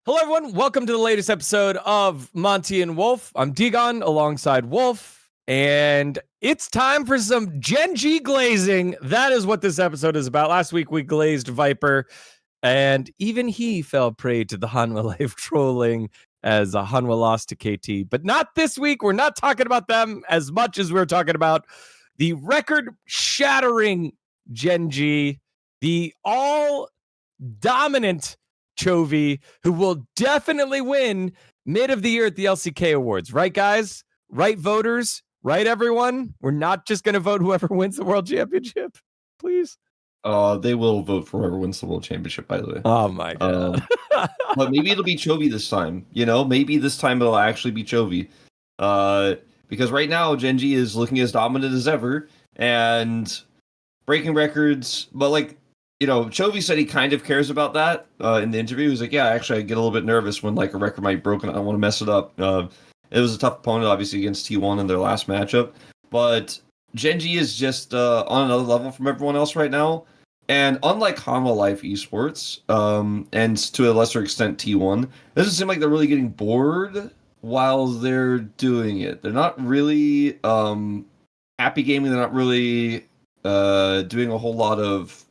Hello, everyone. Welcome to the latest episode of Monte and Wolf. I'm dGon alongside Wolf, and it's time for some GenG glazing. That is what this episode is about. Last week, we glazed Viper, and even he fell prey to the Hanwha live trolling as Hanwha lost to KT. But not this week. We're not talking about them as much as we're talking about the record-shattering GenG, the all-dominant Chovy, who will definitely win mid of the year at the LCK Awards. Right, guys? Right, voters? Right, everyone? We're not just going to vote whoever wins the World Championship. Please. They will vote for whoever wins the World Championship, by the way. Oh, my God. But maybe it'll be Chovy this time. You know, maybe this time it'll actually be Chovy. Because right now, GenG is looking as dominant as ever and breaking records. But, like, you know, Chovy said he kind of cares about that in the interview. He was like, yeah, actually, I get a little bit nervous when, like, a record might be broken. I don't want to mess it up. It was a tough opponent, obviously, against T1 in their last matchup. But GenG is just on another level from everyone else right now. And unlike Hanwha Life Esports, and to a lesser extent T1, it doesn't seem like they're really getting bored while they're doing it. They're not really happy gaming. They're not really doing a whole lot of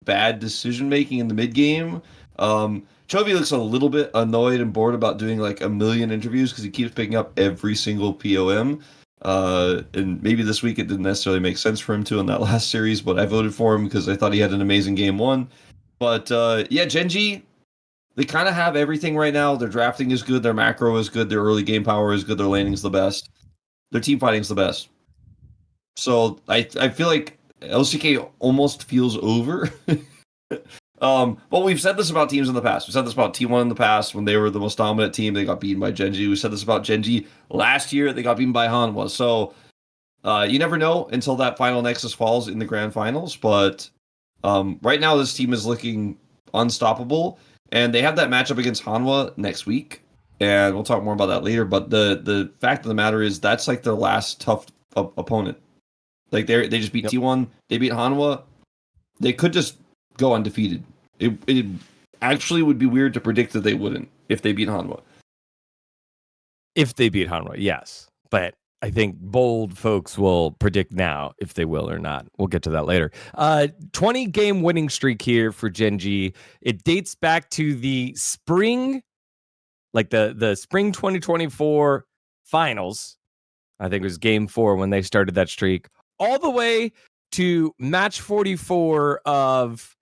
bad decision making in the mid game. Chovy looks a little bit annoyed and bored about doing like a million interviews because he keeps picking up every single POM. And maybe this week it didn't necessarily make sense for him to in that last series, but I voted for him because I thought he had an amazing game one. But yeah, GenG, they kind of have everything right now. Their drafting is good, their macro is good, their early game power is good, their laning is the best, their team fighting is the best. So I feel like LCK almost feels over. But we've said this about teams in the past. We said this about T1 in the past when they were the most dominant team. They got beaten by GenG. We said this about GenG last year. They got beaten by Hanwha. So you never know until that final Nexus falls in the grand finals. But right now, this team is looking unstoppable. And they have that matchup against Hanwha next week. And we'll talk more about that later. But the fact of the matter is that's like their last tough opponent. Like they just beat T1. They beat Hanwha. They could just go undefeated. It actually would be weird to predict that they wouldn't if they beat Hanwha. If they beat Hanwha, yes. But I think bold folks will predict now if they will or not. We'll get to that later. 20-game winning streak here for GenG. It dates back to the spring, like the spring 2024 finals. I think it was game 4 when they started that streak. All the way to match 44 of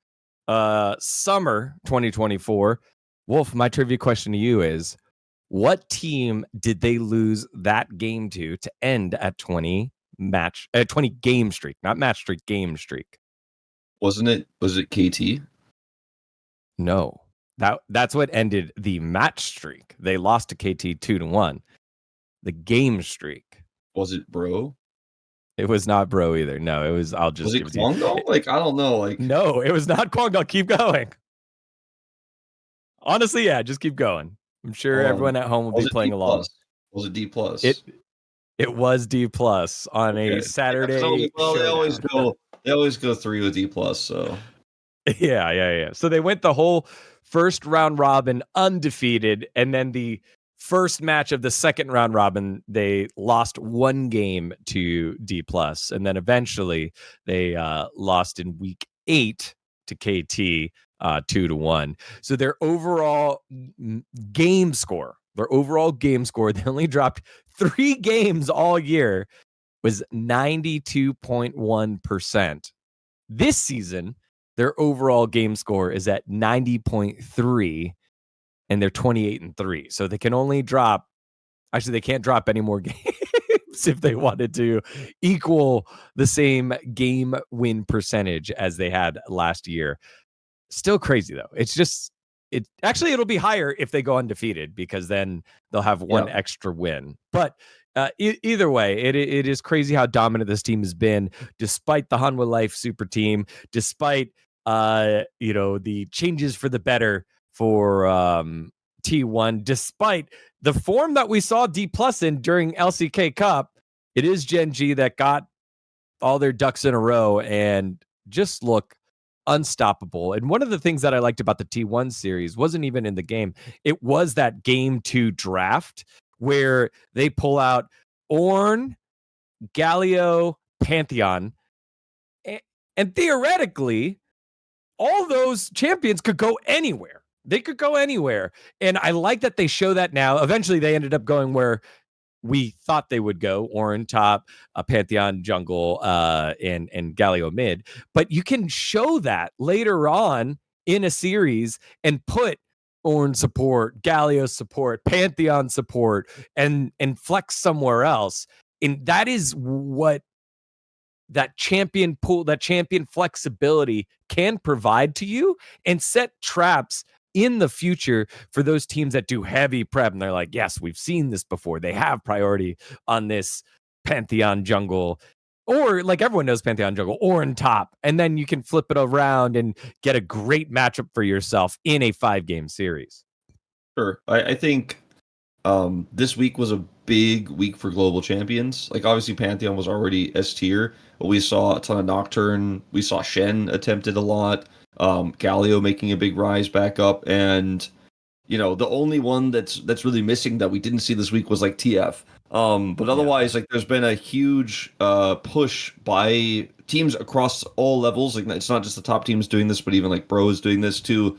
summer 2024. Wolf, my trivia question to you is, what team did they lose that game to end at 20 game streak, not match streak, game streak? Was it KT? No. That's what ended the match streak. They lost to KT 2-1. The game streak. Was it Bro? It was not Bro either. No, it was. I'll just. Was it Kwangdo? Like, I don't know. Like, no, it was not Kwangdo. Keep going. Honestly, yeah, just keep going. I'm sure everyone at home will be playing along. Was it D+? It was D+ on a Saturday. Well, they always go 3 with D+. So yeah. So they went the whole first round robin undefeated, and then the first match of the second round robin, they lost 1 game to D+, and then eventually they lost in week 8 to KT 2-1. So their overall game score, they only dropped 3 games all year, was 92.1%. This season, their overall game score is at 90.3%. And they're 28-3. So they can only drop, actually, they can't drop any more games if they wanted to equal the same game win percentage as they had last year. Still crazy, though. It'll be higher if they go undefeated, because then they'll have one extra win. But either way, it is crazy how dominant this team has been, despite the Hanwha Life super team, despite the changes for the better for T1, despite the form that we saw D+ in during LCK Cup. It is GenG that got all their ducks in a row and just look unstoppable. And one of the things that I liked about the T1 series wasn't even in the game. It was that game 2 draft where they pull out Ornn, Galio, Pantheon, and theoretically, all those champions could go anywhere. They could go anywhere. And I like that they show that now. Eventually, they ended up going where we thought they would go: Ornn top, Pantheon jungle, and Galio mid. But you can show that later on in a series and put Ornn support, Galio support, Pantheon support, and flex somewhere else. And that is what that champion pool, that champion flexibility can provide to you, and set traps in the future for those teams that do heavy prep. And they're like, yes, we've seen this before. They have priority on this Pantheon jungle, or like everyone knows Pantheon jungle, or in top. And then you can flip it around and get a great matchup for yourself in a 5-game series. Sure. I think this week was a big week for global champions. Like, obviously Pantheon was already S tier, but we saw a ton of Nocturne. We saw Shen attempted a lot. Galio making a big rise back up, and the only one that's really missing that we didn't see this week was like TF. But otherwise, like, there's been a huge push by teams across all levels. Like, it's not just the top teams doing this, but even like Bro is doing this to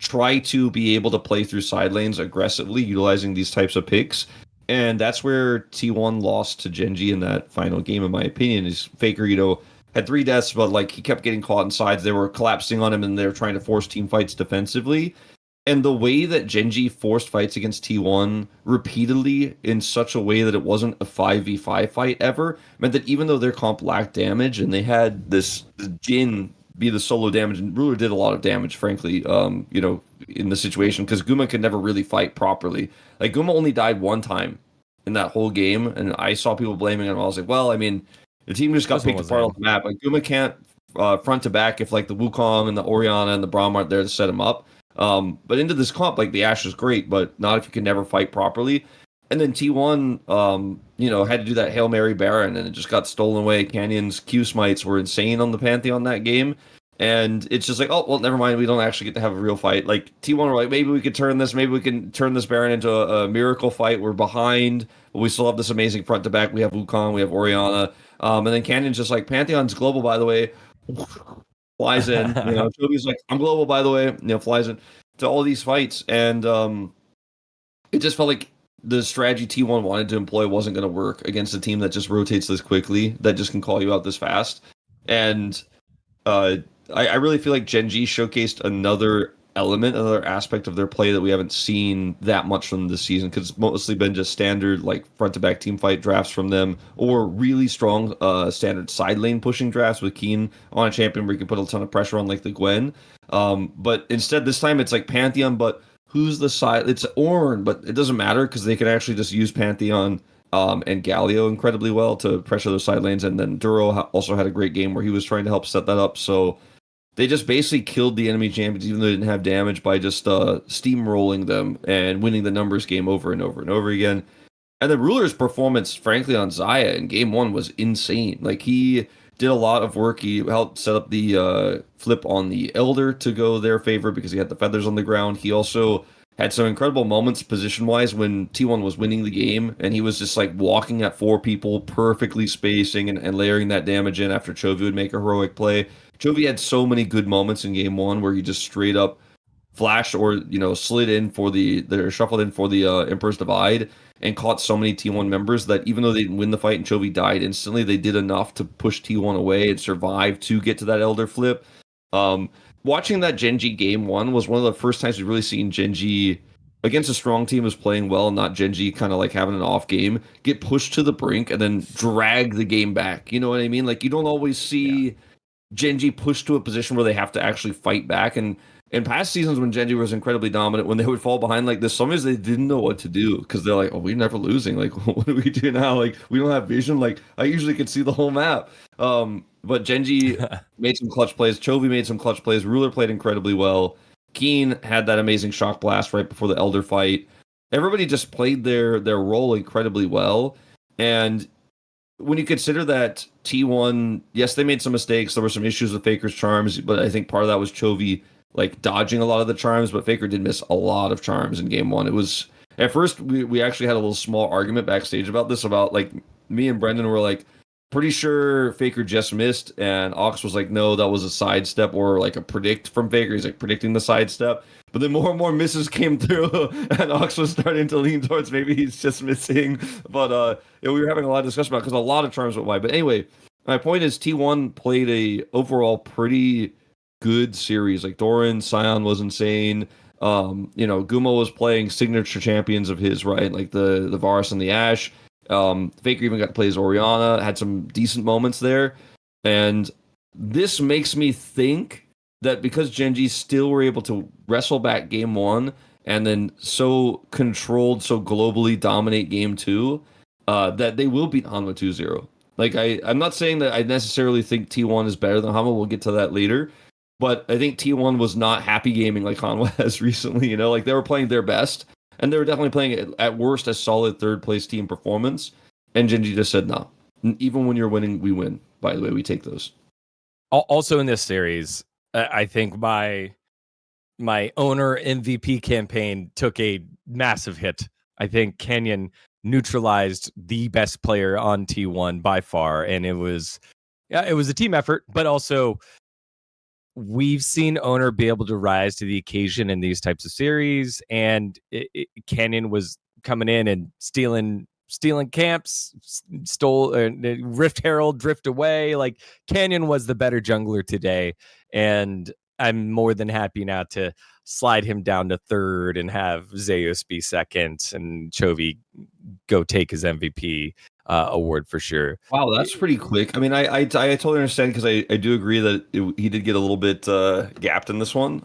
try to be able to play through side lanes aggressively, utilizing these types of picks. And that's where T1 lost to GenG in that final game, in my opinion. Is Faker, had 3 deaths, but like, he kept getting caught in sides. They were collapsing on him, and they were trying to force team fights defensively. And the way that GenG forced fights against T1 repeatedly in such a way that it wasn't a 5v5 fight ever meant that even though their comp lacked damage and they had this Jhin be the solo damage, and Ruler did a lot of damage, frankly, in the situation, because Guma could never really fight properly. Like, Guma only died 1 time in that whole game, and I saw people blaming him. I was like, well, I mean, the team just got picked apart on the map. Like, Guma can't front to back if like the Wukong and the Orianna and the Braum aren't there to set him up. But into this comp, like, the Ashe is great, but not if you can never fight properly. And then T1, had to do that Hail Mary Baron, and it just got stolen away. Canyon's Q smites were insane on the Pantheon that game. And it's just like, oh, well, never mind. We don't actually get to have a real fight. Like, T1 were like, maybe we can turn this Baron into a miracle fight. We're behind, but we still have this amazing front to back. We have Wukong, we have Orianna. And then Canyon's just like, Pantheon's global, by the way. Flies in. Chobi's like, I'm global, by the way. Flies in to all these fights. And it just felt like the strategy T1 wanted to employ wasn't going to work against a team that just rotates this quickly, that just can call you out this fast. And I really feel like GenG showcased another aspect of their play that we haven't seen that much from this season, because it's mostly been just standard like front to back team fight drafts from them, or really strong standard side lane pushing drafts with Keen on a champion where you can put a ton of pressure on, like the Gwen. But instead this time it's like Pantheon, but who's the side? It's Ornn, but it doesn't matter because they can actually just use Pantheon and Galio incredibly well to pressure those side lanes. And then Duro also had a great game where he was trying to help set that up. So they just basically killed the enemy champions, even though they didn't have damage, by just steamrolling them and winning the numbers game over and over and over again. And then Ruler's performance, frankly, on Xayah in game 1 was insane. Like, he did a lot of work. He helped set up the flip on the Elder to go their favor because he had the feathers on the ground. He also had some incredible moments position-wise when T1 was winning the game, and he was just like walking at 4 people, perfectly spacing and layering that damage in after Chovy would make a heroic play. Chovy had so many good moments in game 1 where he just straight up flashed or slid in for shuffled in for the Emperor's Divide and caught so many T1 members that even though they didn't win the fight and Chovy died instantly, they did enough to push T1 away and survive to get to that Elder flip. Watching that GenG game 1 was one of the first times we've really seen GenG against a strong team who's playing well, not GenG kind of like having an off game, get pushed to the brink and then drag the game back. You know what I mean? Like, you don't always see GenG pushed to a position where they have to actually fight back. And in past seasons when GenG was incredibly dominant, when they would fall behind like this, sometimes they didn't know what to do because they're like, oh, we're never losing. Like, what do we do now? Like, we don't have vision. Like, I usually could see the whole map. But GenG made some clutch plays. Chovy made some clutch plays. Ruler played incredibly well. Keen had that amazing shock blast right before the Elder fight. Everybody just played their role incredibly well. And when you consider that T1, yes, they made some mistakes. There were some issues with Faker's charms, but I think part of that was Chovy like dodging a lot of the charms. But Faker did miss a lot of charms in game one. It was at first we actually had a little small argument backstage about this. About like me and Brendan were like pretty sure Faker just missed, and Ox was like, no, that was a sidestep or like a predict from Faker. He's like predicting the sidestep. But then more and more misses came through, and Ox was starting to lean towards maybe he's just missing. But we were having a lot of discussion about because a lot of charms went wide. But anyway, my point is T1 played a overall pretty good series. Like Doran, Sion was insane. Gumo was playing signature champions of his, right? Like the Varus and the Ashe. Faker even got to play as Orianna, had some decent moments there. And this makes me think that because GenG still were able to wrestle back game one and then so controlled, so globally dominate game two, that they will beat Hanwha 2-0. Like, I'm not saying that I necessarily think T1 is better than Hanwha. We'll get to that later. But I think T1 was not happy gaming like Hanwha has recently. Like they were playing their best, and they were definitely playing at worst a solid third place team performance. And GenG just said, no. Even when you're winning, we win. By the way, we take those. Also in this series, I think my owner MVP campaign took a massive hit. I think Canyon neutralized the best player on T1 by far, and it was a team effort, but also we've seen owner be able to rise to the occasion in these types of series, and Canyon was coming in and stealing camps, stole Rift Herald, drift away. Like Canyon was the better jungler today, and I'm more than happy now to slide him down to third and have Zeus be second and Chovy go take his MVP award for sure. Wow, that's pretty quick. I mean, I totally understand because I do agree that he did get a little bit gapped in this one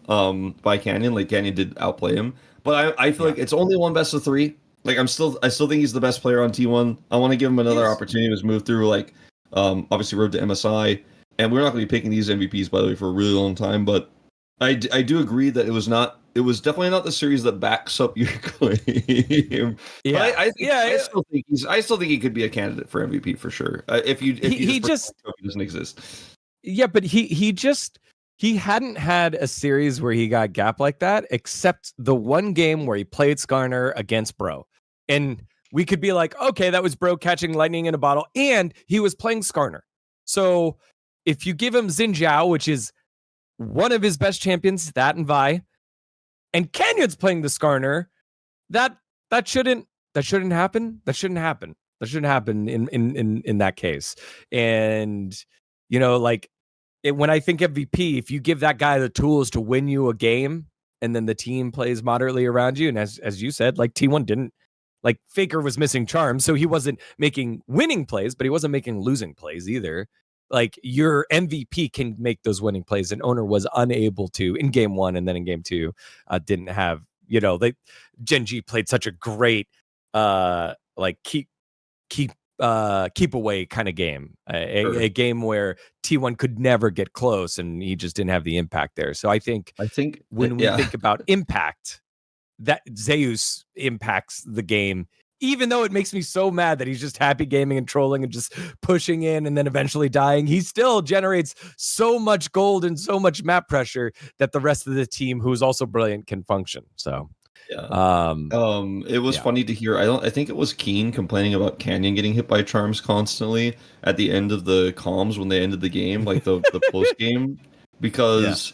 by Canyon. Like Canyon did outplay him, but I feel like it's only one best of three. Like I still think he's the best player on T1. I want to give him another opportunity to move through. Like obviously road to MSI, and we're not going to be picking these MVPs by the way for a really long time. But I do agree that it was definitely not the series that backs up your claim. Yeah, I still think he could be a candidate for MVP for sure. If he just doesn't exist. Yeah, but he hadn't had a series where he got gap like that, except the one game where he played Skarner against Bro. And we could be like, okay, that was Bro catching lightning in a bottle, and he was playing Skarner. So if you give him Xin Zhao, which is one of his best champions, that and Vi, and Canyon's playing the Skarner, that shouldn't happen. That shouldn't happen. That shouldn't happen in that case. And like when I think MVP, if you give that guy the tools to win you a game, and then the team plays moderately around you, and as you said, like T1 didn't, like Faker was missing charms, so he wasn't making winning plays, but he wasn't making losing plays either. Like your MVP can make those winning plays, and owner was unable to in game one, and then in game two, didn't have. GenG played such a great like keep away kind of game, a game where T1 could never get close, and he just didn't have the impact there. So I think when we think about impact, that Zeus impacts the game, even though it makes me so mad that he's just happy gaming and trolling and just pushing in and then eventually dying. He still generates so much gold and so much map pressure that the rest of the team, who is also brilliant, can function. So it was funny to hear. I think it was Keen complaining about Canyon getting hit by charms constantly at the end of the comms when they ended the game, like the post game, because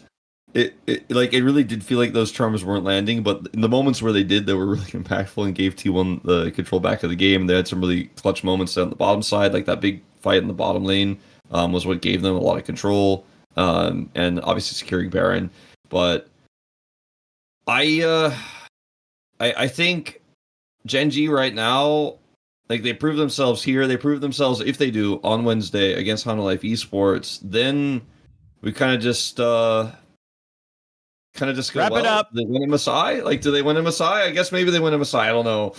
it really did feel like those charms weren't landing. But in the moments where they did, they were really impactful and gave T1 the control back of the game. They had some really clutch moments on the bottom side, like that big fight in the bottom lane was what gave them a lot of control, and obviously securing Baron. But I think GenG right now, like they prove themselves here. They prove themselves if they do on Wednesday against Hanwha Life Esports. Then we kind of just go, wrap it up. They win MSI? Like, do they win MSI? I guess maybe they win MSI. I don't know.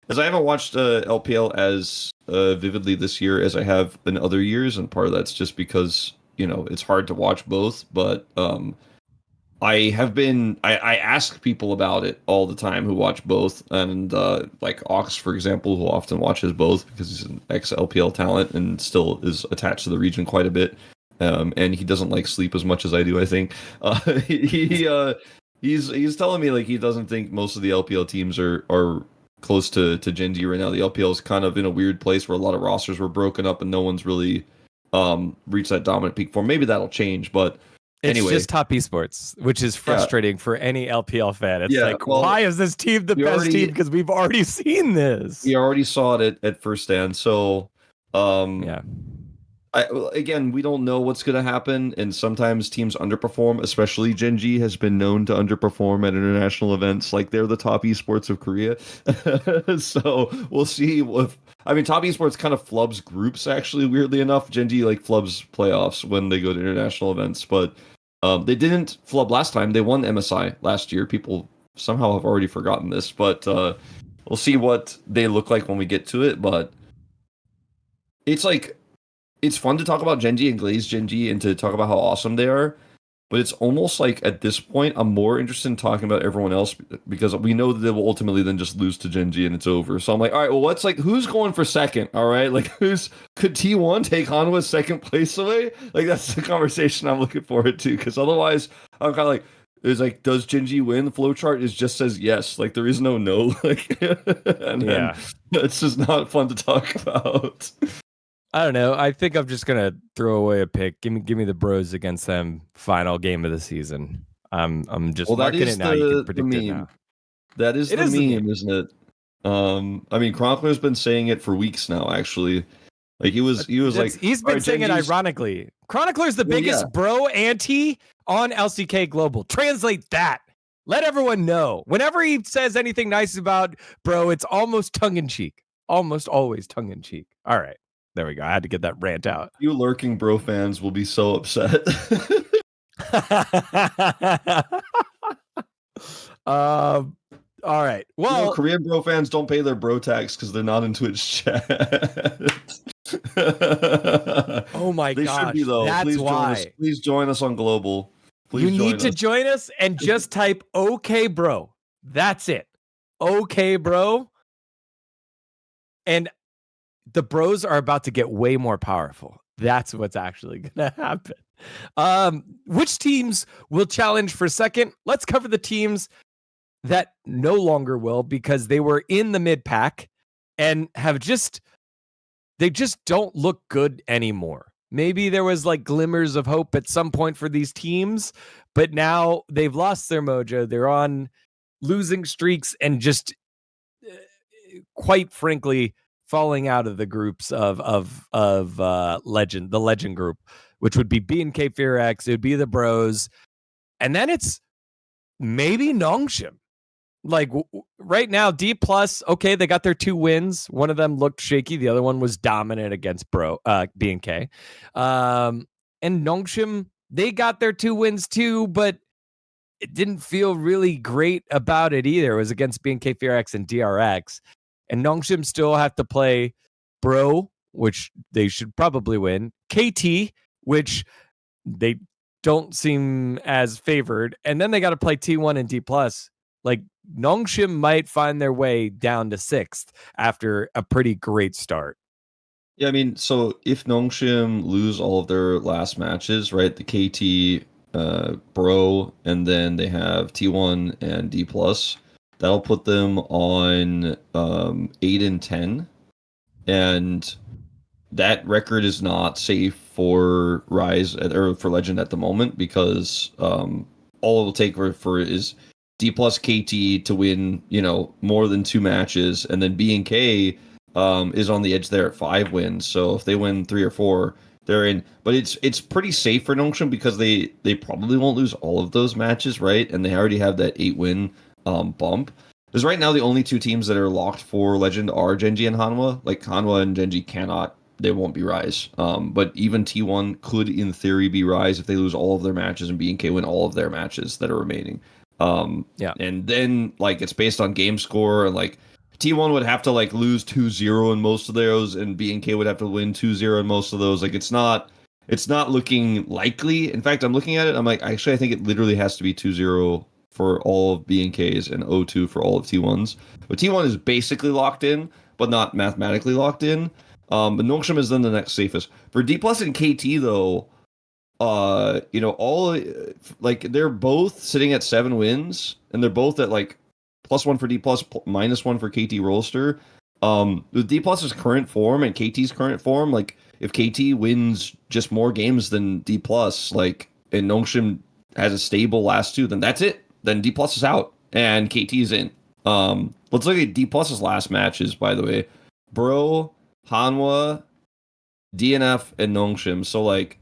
As I haven't watched LPL as vividly this year as I have in other years, and part of that's just because it's hard to watch both. But I ask people about it all the time who watch both, and like Ox, for example, who often watches both because he's an ex LPL talent and still is attached to the region quite a bit. And he doesn't like sleep as much as I do, I think. He's telling me like he doesn't think most of the LPL teams are close to GenG right now. The LPL is kind of in a weird place where a lot of rosters were broken up and no one's really reached that dominant peak form. Maybe that'll change, but It's anyway, just top esports, which is frustrating for any LPL fan. It's like, well, why is this team the best team? Because we've already seen this. We already saw it at first stand. So, Yeah. again, we don't know what's going to happen, and sometimes teams underperform. Especially GenG has been known to underperform at international events. Like they're the top esports of Korea. So we'll see if. I mean, top esports kind of flubs groups. Actually, weirdly enough, GenG like flubs playoffs when they go to international events, but they didn't flub last time. They won MSI last year. People somehow have already forgotten this, but we'll see what they look like when we get to it. But it's like it's fun to talk about GenG and Glaze GenG and to talk about how awesome they are. But it's almost like at this point, I'm more interested in talking about everyone else because we know that they will ultimately then just lose to GenG and it's over. So I'm like, all right, well, what's like, who's going for second? All right, like, could T1 take Hanwha's second place away? Like, that's the conversation I'm looking forward to because otherwise, I'm kind of like, it's like, does GenG win? The flowchart is just says yes. Like, there is no no. Like, and then it's just not fun to talk about. I don't know. I think I'm just gonna throw away a pick. Give me the Bros against them. Final game of the season. I'm just marking it now. You can predict it now. That is the meme, isn't it? I mean, Chronicler's been saying it for weeks now. Actually, like he was like he's been saying it ironically. Chronicler's the biggest bro anti on LCK Global. Translate that. Let everyone know. Whenever he says anything nice about bro, it's almost tongue in cheek. Almost always tongue in cheek. All right. There we go. I had to get that rant out. You lurking bro fans will be so upset. All right. Well, Korean bro fans don't pay their bro tax because they're not in Twitch chat. Oh my gosh. They should be though. That's why. Please join us on Global. You need to join us and just type "Okay, bro." That's it. Okay, bro. And the bros are about to get way more powerful. That's what's actually going to happen. Which teams will challenge for second? Let's cover the teams that no longer will because they were in the mid pack and they just don't look good anymore. Maybe there was like glimmers of hope at some point for these teams, but now they've lost their mojo. They're on losing streaks and just quite frankly falling out of the groups of Legend, the Legend group, which would be BNK FearX, it would be the Bros, and then it's maybe Nongshim. Like right now, D+, okay, they got their 2 wins. One of them looked shaky. The other one was dominant against BNK. And Nongshim, they got their 2 wins too, but it didn't feel really great about it either. It was against BNK FearX and DRX. And Nongshim still have to play Bro, which they should probably win. KT, which they don't seem as favored. And then they got to play T1 and D+. Like, Nongshim might find their way down to 6th after a pretty great start. Yeah, I mean, so if Nongshim lose all of their last matches, right, the KT, Bro, and then they have T1 and D+, that'll put them on 8 and 10, and that record is not safe for Rise or for Legend at the moment because all it will take for is D plus KT to win, more than 2 matches, and then BNK is on the edge there at 5 wins. So if they win 3 or 4, they're in. But it's pretty safe for Nongshim because they probably won't lose all of those matches, right? And they already have that 8-win bump. Because right now the only 2 teams that are locked for Legend are GenG and Hanwha. Like Hanwha and GenG they won't be Rise. But even T1 could in theory be Rise if they lose all of their matches and BNK win all of their matches that are remaining. And then like it's based on game score, and like T1 would have to like lose 2-0 in most of those, and BNK would have to win 2-0 in most of those. Like it's not It's not looking likely. In fact, I'm looking at it. I'm like, actually, I think it literally has to be 2-0 for all of BNKs and 0-2 for all of T1s. But T1 is basically locked in, but not mathematically locked in. But Nongshim is then the next safest. For D plus and KT though, all like they're both sitting at 7 wins, and they're both at like +1 for D plus, -1 for KT Rollster. With D plus's current form and KT's current form, like if KT wins just more games than D plus, like and Nongshim has a stable last two, then that's it. Then D plus is out and KT is in. Let's look at D plus's last matches, by the way. Bro, Hanwha, DNF, and Nongshim. So like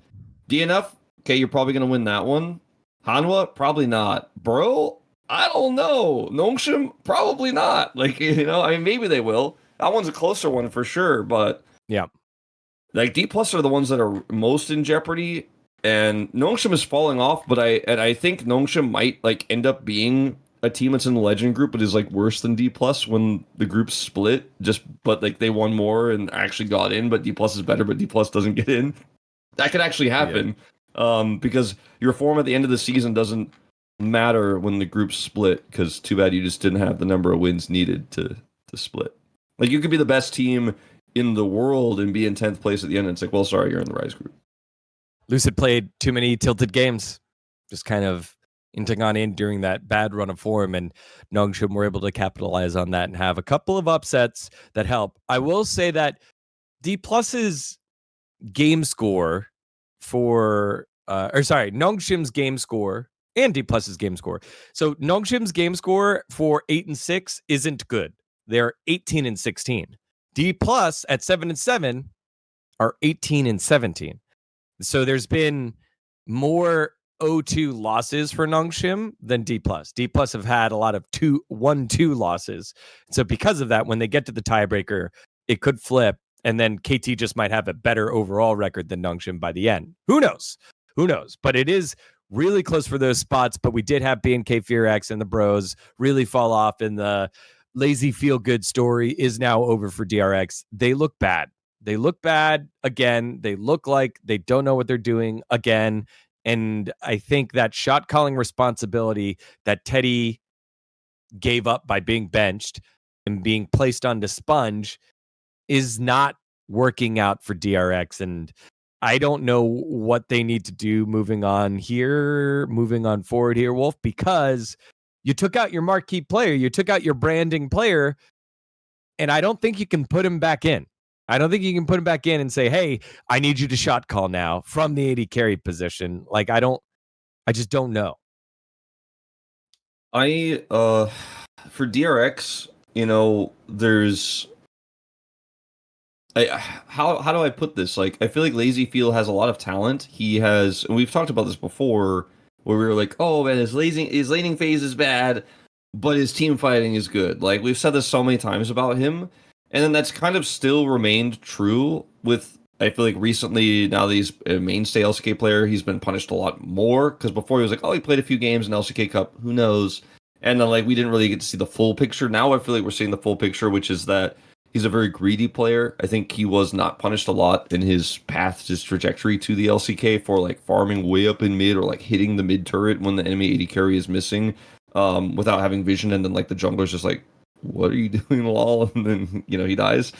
DNF, okay, you're probably gonna win that one. Hanwha, probably not. Bro, I don't know. Nongshim, probably not. Like, I mean, maybe they will. That one's a closer one for sure, but yeah. Like D plus are the ones that are most in jeopardy, and Nongshim is falling off. But I think Nongshim might like end up being a team that's in the legend group, but is like worse than D plus when the groups split. But like they won more and actually got in, but D plus is better, but D plus doesn't get in. That could actually happen, because your form at the end of the season doesn't matter when the groups split. Because too bad you just didn't have the number of wins needed to split. Like you could be the best team in the world and be in 10th place at the end. And it's like, well, sorry, you're in the Rise group. Lucid played too many tilted games, just kind of inting on in during that bad run of form, and Nongshim were able to capitalize on that and have a couple of upsets that help. I will say that D Plus's game score Nongshim's game score and D Plus's game score. So Nongshim's game score for 8 and 6 isn't good. They're 18 and 16. D plus at 7 and 7 are 18 and 17. So there's been more 0-2 losses for Nongshim than D plus. D plus have had a lot of 1-2 losses. So because of that, when they get to the tiebreaker, it could flip, and then KT just might have a better overall record than Nongshim by the end. Who knows? But it is really close for those spots. But we did have BNK Fearx and the Bros really fall off, in the lazy feel-good story is now over for DRX. They look bad. They look bad again. They look like they don't know what they're doing again. And I think that shot calling responsibility that Teddy gave up by being benched and being placed onto Sponge is not working out for DRX. And I don't know what they need to do moving on forward here, Wolf, because you took out your marquee player, you took out your branding player, and I don't think you can put him back in. I don't think you can put him back in and say, hey, I need you to shot call now from the AD carry position. Like, I just don't know. For DRX, there's how do I put this? Like, I feel like Lazy Feel has a lot of talent. He has, and we've talked about this before, where we were like, oh man, his laning phase is bad, but his team fighting is good. Like, we've said this so many times about him. And then that's kind of still remained true with, I feel like recently, now that he's a mainstay LCK player, he's been punished a lot more. Because before he was like, oh, he played a few games in LCK Cup, who knows? And then like we didn't really get to see the full picture. Now I feel like we're seeing the full picture, which is that he's a very greedy player. I think he was not punished a lot in his path, his trajectory to the LCK for like farming way up in mid or like hitting the mid turret when the enemy AD carry is missing, without having vision. And then like the jungler's just like, what are you doing, lol? And then, he dies.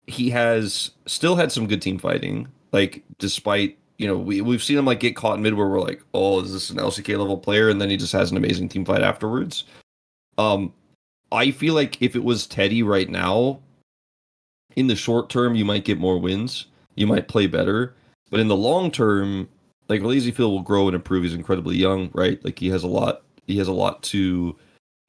He has still had some good team fighting, like, despite, we've seen him, like, get caught in mid where we're like, oh, is this an LCK level player? And then he just has an amazing team fight afterwards. I feel like if it was Teddy right now, in the short term, you might get more wins. You might play better. But in the long term, like, Lazy Phil will grow and improve. He's incredibly young, right? Like, he has a lot to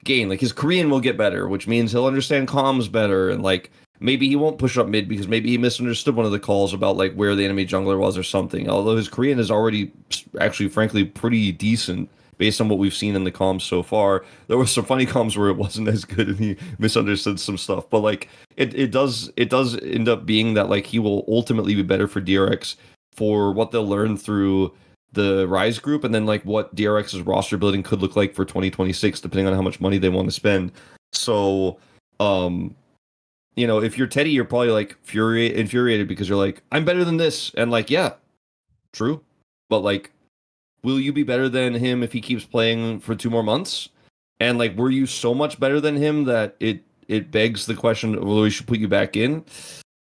gain. Like, his Korean will get better, which means he'll understand comms better, and like maybe he won't push up mid because maybe he misunderstood one of the calls about like where the enemy jungler was or something. Although his Korean is already actually frankly pretty decent based on what we've seen in the comms so far. There were some funny comms where it wasn't as good and he misunderstood some stuff, but like it does end up being that like he will ultimately be better for DRX for what they'll learn through the Rise group, and then like what DRX's roster building could look like for 2026, depending on how much money they want to spend. So, if you're Teddy, you're probably like infuriated because you're like, I'm better than this, and like, yeah, true, but like, will you be better than him if he keeps playing for 2 more months? And like, were you so much better than him that it begs the question, well, we should put you back in?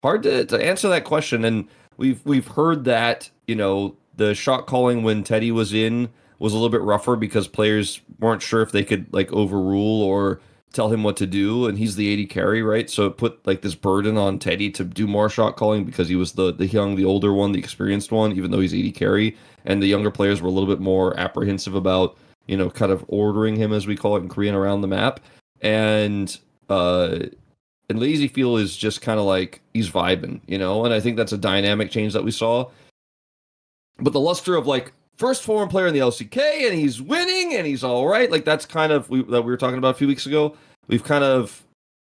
Hard to answer that question. And we've heard that, the shot calling when Teddy was in was a little bit rougher because players weren't sure if they could like overrule or tell him what to do. And he's the AD carry, right? So it put like this burden on Teddy to do more shot calling because he was the older one, the experienced one, even though he's AD carry. And the younger players were a little bit more apprehensive about, kind of ordering him, as we call it in Korean, around the map. And Lazy Feel is just kind of like he's vibing, and I think that's a dynamic change that we saw. But the luster of like first foreign player in the LCK and he's winning and he's all right, like that's kind of that we were talking about a few weeks ago. We've kind of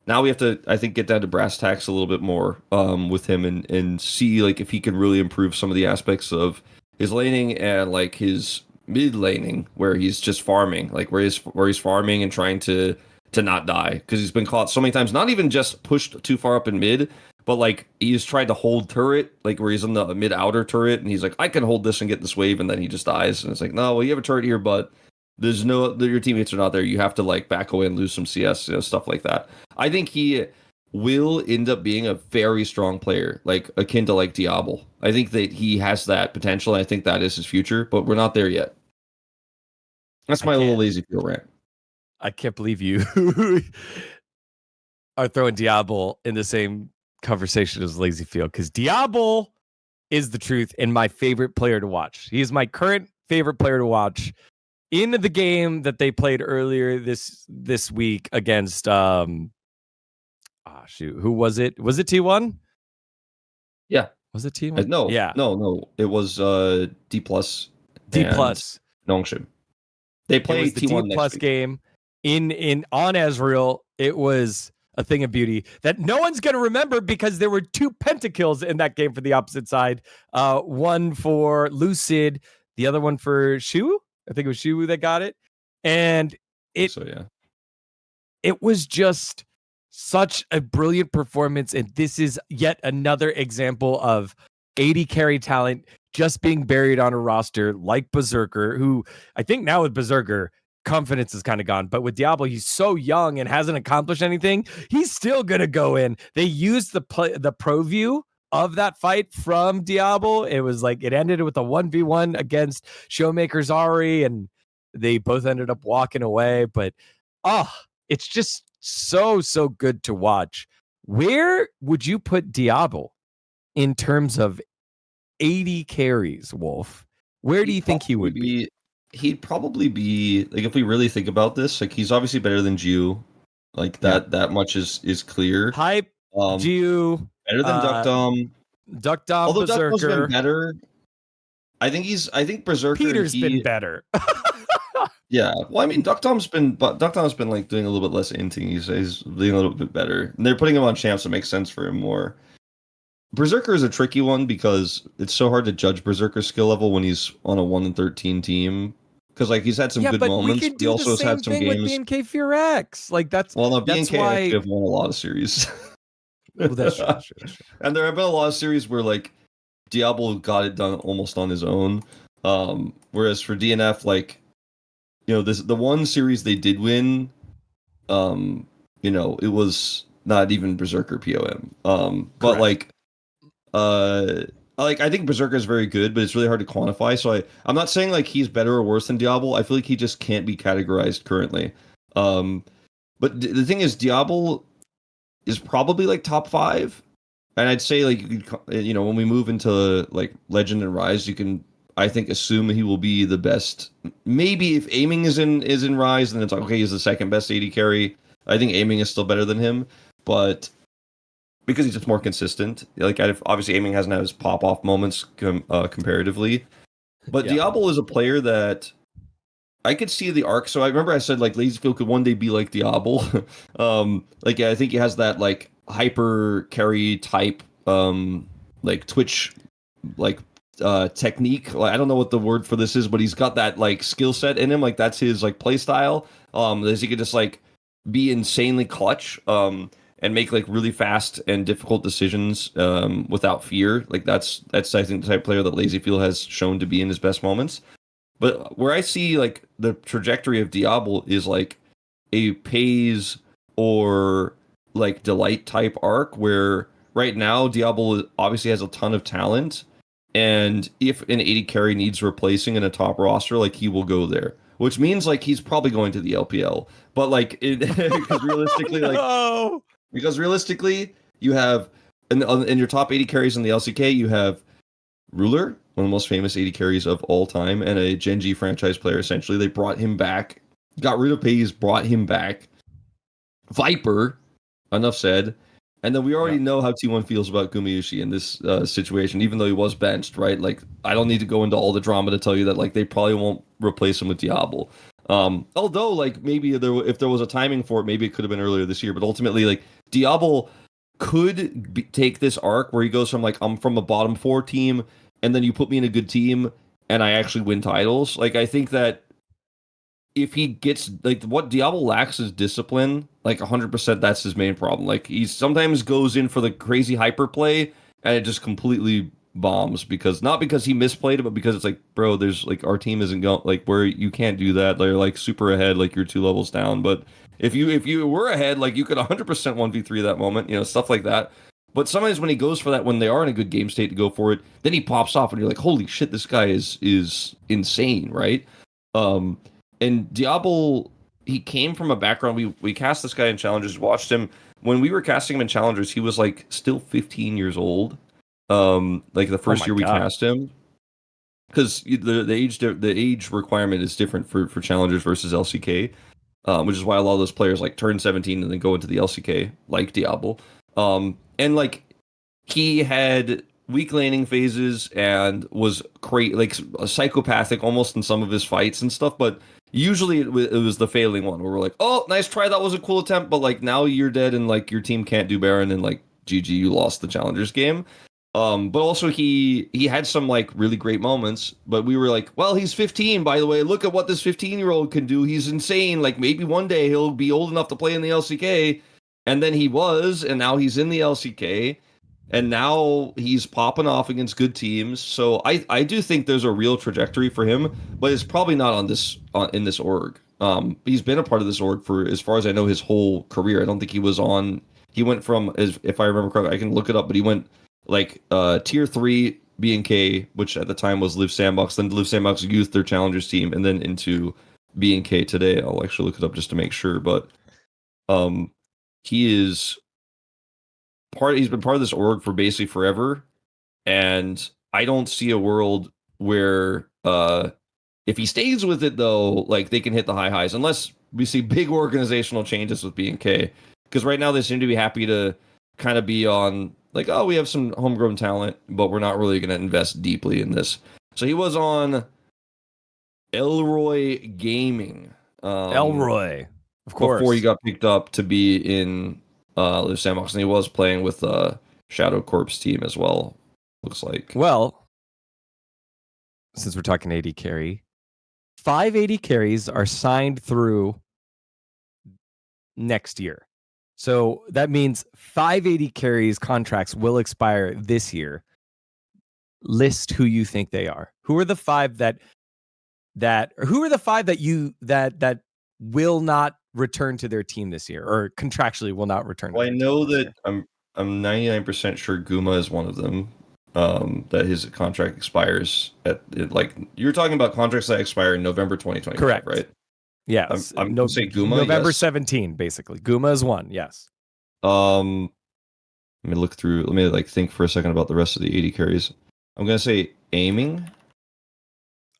now we have to, I think, get down to brass tacks a little bit more with him and see like if he can really improve some of the aspects of his laning and like his mid laning where he's just farming, like where he's farming and trying to not die because he's been caught so many times, not even just pushed too far up in mid, but like he's tried to hold turret, like where he's in the mid outer turret and he's like, I can hold this and get this wave, and then he just dies. And it's like, no, well, you have a turret here, but your teammates are not there. You have to like back away and lose some CS, stuff like that. I think he will end up being a very strong player, like akin to like Diable. I think that he has that potential. And I think that is his future, but we're not there yet. That's my little Lazy Feel rant. I can't believe you are throwing Diable in the same conversation as Lazy Feel, because Diable is the truth and my favorite player to watch. He is my current favorite player to watch in the game that they played earlier this week against who was it? Was it T1? Yeah. Was it T1? No. Yeah. No. It was D plus. D plus. Nongshim. They played the T1 D plus game on Ezreal. It was a thing of beauty that no one's going to remember because there were 2 pentakills in that game for the opposite side. One for Lucid, the other one for Shu. I think it was Shu that got it. And it was just such a brilliant performance. And this is yet another example of AD carry talent just being buried on a roster like Berserker, who I think now with Berserker, confidence is kind of gone. But with Diable, he's so young and hasn't accomplished anything. He's still going to go in. They used the pro view of that fight from Diable. It was like it ended with a 1v1 against Showmaker Zari, and they both ended up walking away. But it's just so good to watch. Where would you put Diable in terms of AD carries, Wolf? Where do you think he would be? He'd probably be like, if we really think about this, like he's obviously better than Jiu, like that much is clear. Hype, Jiu, better than Duckdom. Although Duckdom's been better, I think Berserker. Peter's been better. Yeah, well, I mean, Duckdom's been like doing a little bit less inting. He's doing a little bit better, and they're putting him on champs. So it makes sense for him more. Berserker is a tricky one because it's so hard to judge Berserker's skill level when he's on a 1-13 team. Because like he's had some good moments. We could do he also has had some games with BNK FureX. Like that's BNK have won a lot of series. Well, that's true. And there have been a lot of series where like Diable got it done almost on his own. Whereas for DNF, like the one series they did win, it was not even Berserker POM. But like I think Berserker is very good, but it's really hard to quantify. So I'm not saying like he's better or worse than Diable. I feel like he just can't be categorized currently. But the thing is, Diable is probably like top 5, and I'd say like when we move into like Legend and Rise, you can I think assume he will be the best. Maybe if aiming is in Rise, then it's like okay, he's the second best AD carry. I think aiming is still better than him, but because he's just more consistent. Like obviously aiming hasn't had his pop off moments comparatively, but Diable is a player that I could see the arc. So I remember I said like Lazyfield could one day be like Diable. I think he has that like hyper carry type like Twitch like technique. Like, I don't know what the word for this is, but he's got that like skill set in him. Like that's his like play style. That he could just like be insanely clutch. and make like really fast and difficult decisions without fear. Like that's I think the type of player that Lazyfield has shown to be in his best moments. But where I see like the trajectory of Diable is like a Pays or like Delight type arc, where right now Diable obviously has a ton of talent, and if an 80 carry needs replacing in a top roster, like he will go there. Which means like he's probably going to the LPL. But like because realistically, like Oh, because realistically, you have in your top 80 carries in the LCK, you have Ruler, one of the most famous 80 carries of all time, and a GenG franchise player. Essentially, they brought him back, got rid of Pays, brought him back. Viper, enough said. And then we already know how T1 feels about Gumayushi in this situation, even though he was benched, right? Like, I don't need to go into all the drama to tell you that, like, they probably won't replace him with Diable. Although, like, maybe if there was a timing for it, maybe it could have been earlier this year. But ultimately, like, Diable could take this arc where he goes from, like, I'm from a bottom 4 team, and then you put me in a good team, and I actually win titles. Like, I think that if he gets like what Diable lacks is discipline, like 100%, that's his main problem. Like he sometimes goes in for the crazy hyper play and it just completely bombs because not because he misplayed it, but because it's like, bro, there's like our team isn't going like where you can't do that. They're like super ahead, like you're 2 levels down. But if you were ahead, like you could 100% 1v3 that moment, you know, stuff like that. But sometimes when he goes for that, when they are in a good game state to go for it, then he pops off and you're like, holy shit, this guy is insane, right? And Diable, he came from a background. We cast this guy in Challengers, watched him. When we were casting him in Challengers, he was like still 15 years old. Like the first year we cast him. Because the age requirement is different for Challengers versus LCK. Which is why a lot of those players like turn 17 and then go into the LCK, like Diable. And like he had weak laning phases and was like psychopathic almost in some of his fights and stuff, but usually it was the failing one where we're like, oh, nice try, that was a cool attempt, but like now you're dead and like your team can't do Baron and like GG, you lost the Challengers game. But also he had some like really great moments, but we were like, well, he's 15, by the way. Look at what this 15-year-old can do. He's insane. Like maybe one day he'll be old enough to play in the LCK. And then he was, and now he's in the LCK. And now he's popping off against good teams. So I do think there's a real trajectory for him, but it's probably not in this org. He's been a part of this org for, as far as I know, his whole career. I don't think he was on. He went from, as if I remember correctly, I can look it up, but he went like tier 3 B&K, which at the time was Live Sandbox, then Live Sandbox Youth, their challengers team, and then into B&K today. I'll actually look it up just to make sure, but he is he's been part of this org for basically forever, and I don't see a world where if he stays with it though, like they can hit the high highs unless we see big organizational changes with B&K, because right now they seem to be happy to kind of be on like, oh, we have some homegrown talent, but we're not really going to invest deeply in this. So he was on Elroy Gaming, Elroy, of course, before he got picked up to be in Live Sandbox, and he was playing with Shadow Corp's team as well, looks like. Well, since we're talking 80 carry, 580 carries are signed through next year. So that means 580 carries contracts will expire this year. List who you think they are. Who are the 5 that will not return to their team this year, or contractually will not return to Well, their I know team this that year? I'm 99% sure Guma is one of them. That his contract expires at like you're talking about contracts that expire in November 2025, correct, right? Yes. I'm gonna say Guma. November Yes. 17, basically. Guma is one, yes. Let me look through. Let me like think for a second about the rest of the 80 carries. I'm gonna say aiming.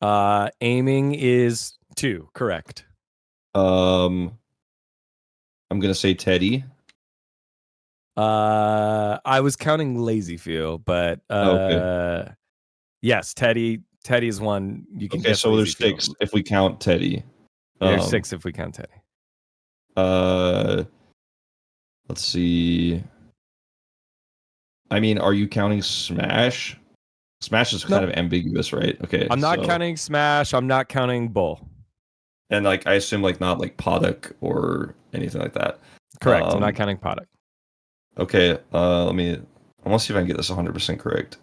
Aiming is 2, correct. I'm gonna say Teddy. I was counting Lazyfield, but Okay. yes, Teddy is one. You can Okay, guess. so there's Lazyfield. 6 if we count Teddy. There's 6 if we count Teddy. Let's see. I mean, are you counting Smash? Smash is kind of ambiguous, right? Okay. I'm not counting Smash. I'm not counting Bull. And like I assume like not like Podok or anything like that. Correct. I'm not counting Podok. Okay, I want to see if I can get this 100% correct.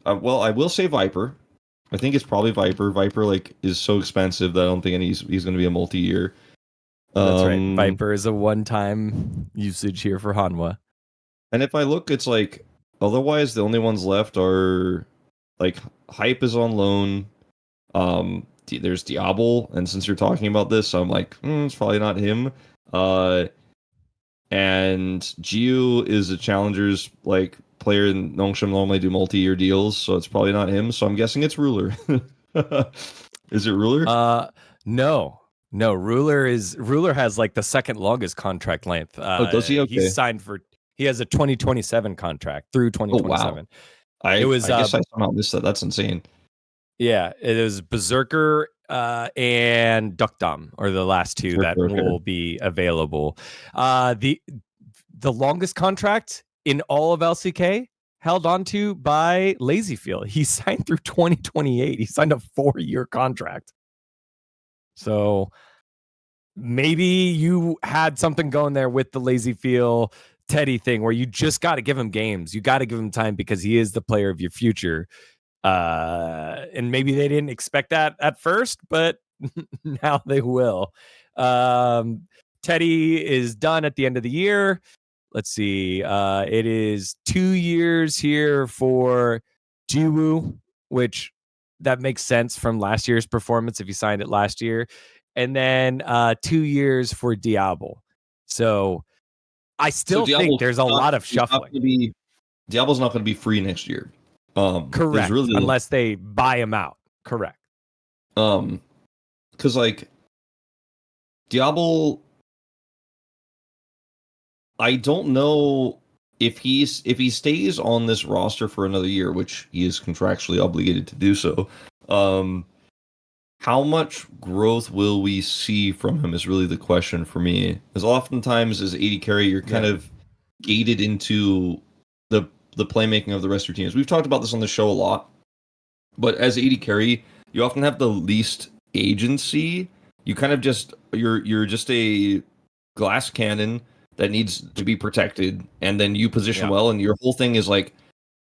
Well, I will say Viper. I think it's probably Viper. Viper like is so expensive that I don't think he's going to be a multi-year. That's right. Viper is a one-time usage here for Hanwha. And if I look, it's like otherwise the only ones left are like Hype is on loan. There's Diable, and since you're talking about this, I'm like, it's probably not him. And Gio is a challengers like player, and Nongshim normally do multi-year deals, so it's probably not him. So I'm guessing it's Ruler. Is it Ruler? No. Ruler has like the second longest contract length. Does he? Okay. He's signed he has a 2027 contract through 2027. Oh, wow. I guess I somehow missed that. That's insane. Yeah, it is Berserker and Duckdom are the last two that will be available. The longest contract in all of LCK held onto by Lazyfield. He signed through 2028. He signed a 4-year contract. So maybe you had something going there with the Lazyfield Teddy thing where you just got to give him games. You got to give him time because he is the player of your future. And maybe they didn't expect that at first, but now they will. Teddy is done at the end of the year. Let's see. It is 2 years here for Jiwoo, which that makes sense from last year's performance if you signed it last year. And then 2 years for Diable. So I still think there's a lot of shuffling. Diable's not going to be free next year. Correct. Unless they buy him out. Correct. Because like Diable, I don't know if he stays on this roster for another year, which he is contractually obligated to do so. How much growth will we see from him is really the question for me. Because oftentimes as AD carry, you're kind of gated into the playmaking of the rest of your teams. We've talked about this on the show a lot, but as AD carry, you often have the least agency. You kind of just you're just a glass cannon that needs to be protected, and then you position well, and your whole thing is like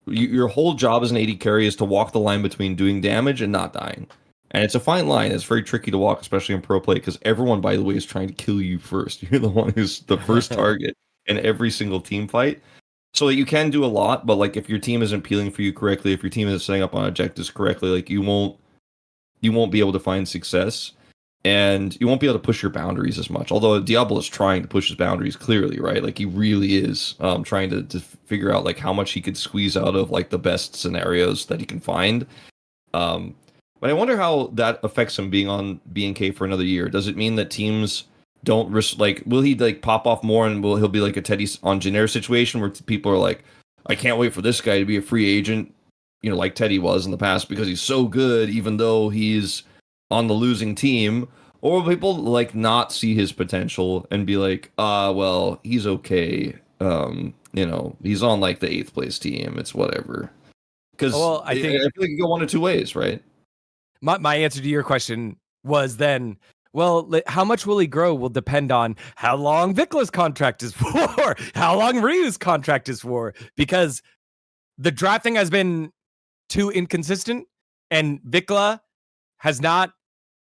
your whole job as an AD carry is to walk the line between doing damage and not dying. And it's a fine line. It's very tricky to walk, especially in pro play, because everyone, by the way, is trying to kill you first. You're the one who's the first target in every single team fight. So you can do a lot, but like if your team isn't peeling for you correctly, if your team isn't setting up on objectives correctly, like you won't be able to find success, and you won't be able to push your boundaries as much. Although Diable is trying to push his boundaries clearly, right? Like he really is trying to figure out like how much he could squeeze out of like the best scenarios that he can find. But I wonder how that affects him being on BNK for another year. Does it mean that teams don't will he like pop off more, and he'll be like a Teddy on Jenner situation where people are like, I can't wait for this guy to be a free agent, like Teddy was in the past because he's so good, even though he's on the losing team? Or will people like not see his potential and be like, well, he's okay. He's on like the 8th place team. It's whatever. Because I feel like you go one of two ways, right? My answer to your question was then, well, how much will he grow will depend on how long Vicla's contract is for, how long Ryu's contract is for, because the drafting has been too inconsistent, and Vicla has not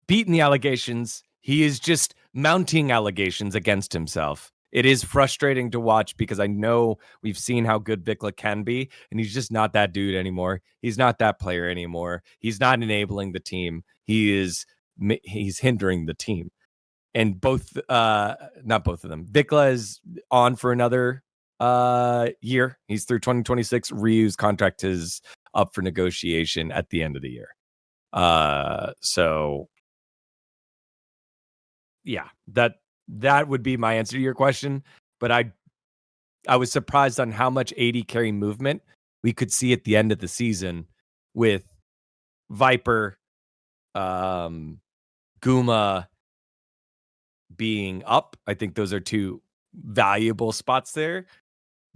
beaten the allegations. He is just mounting allegations against himself. It is frustrating to watch because I know we've seen how good Vicla can be, and he's just not that dude anymore. He's not that player anymore. He's not enabling the team. He's hindering the team. And not both of them. Vicla is on for another year. He's through 2026. Ryu's contract is up for negotiation at the end of the year. So yeah, that would be my answer to your question. But I was surprised on how much AD carry movement we could see at the end of the season with Viper, Guma being up. I think those are two valuable spots there.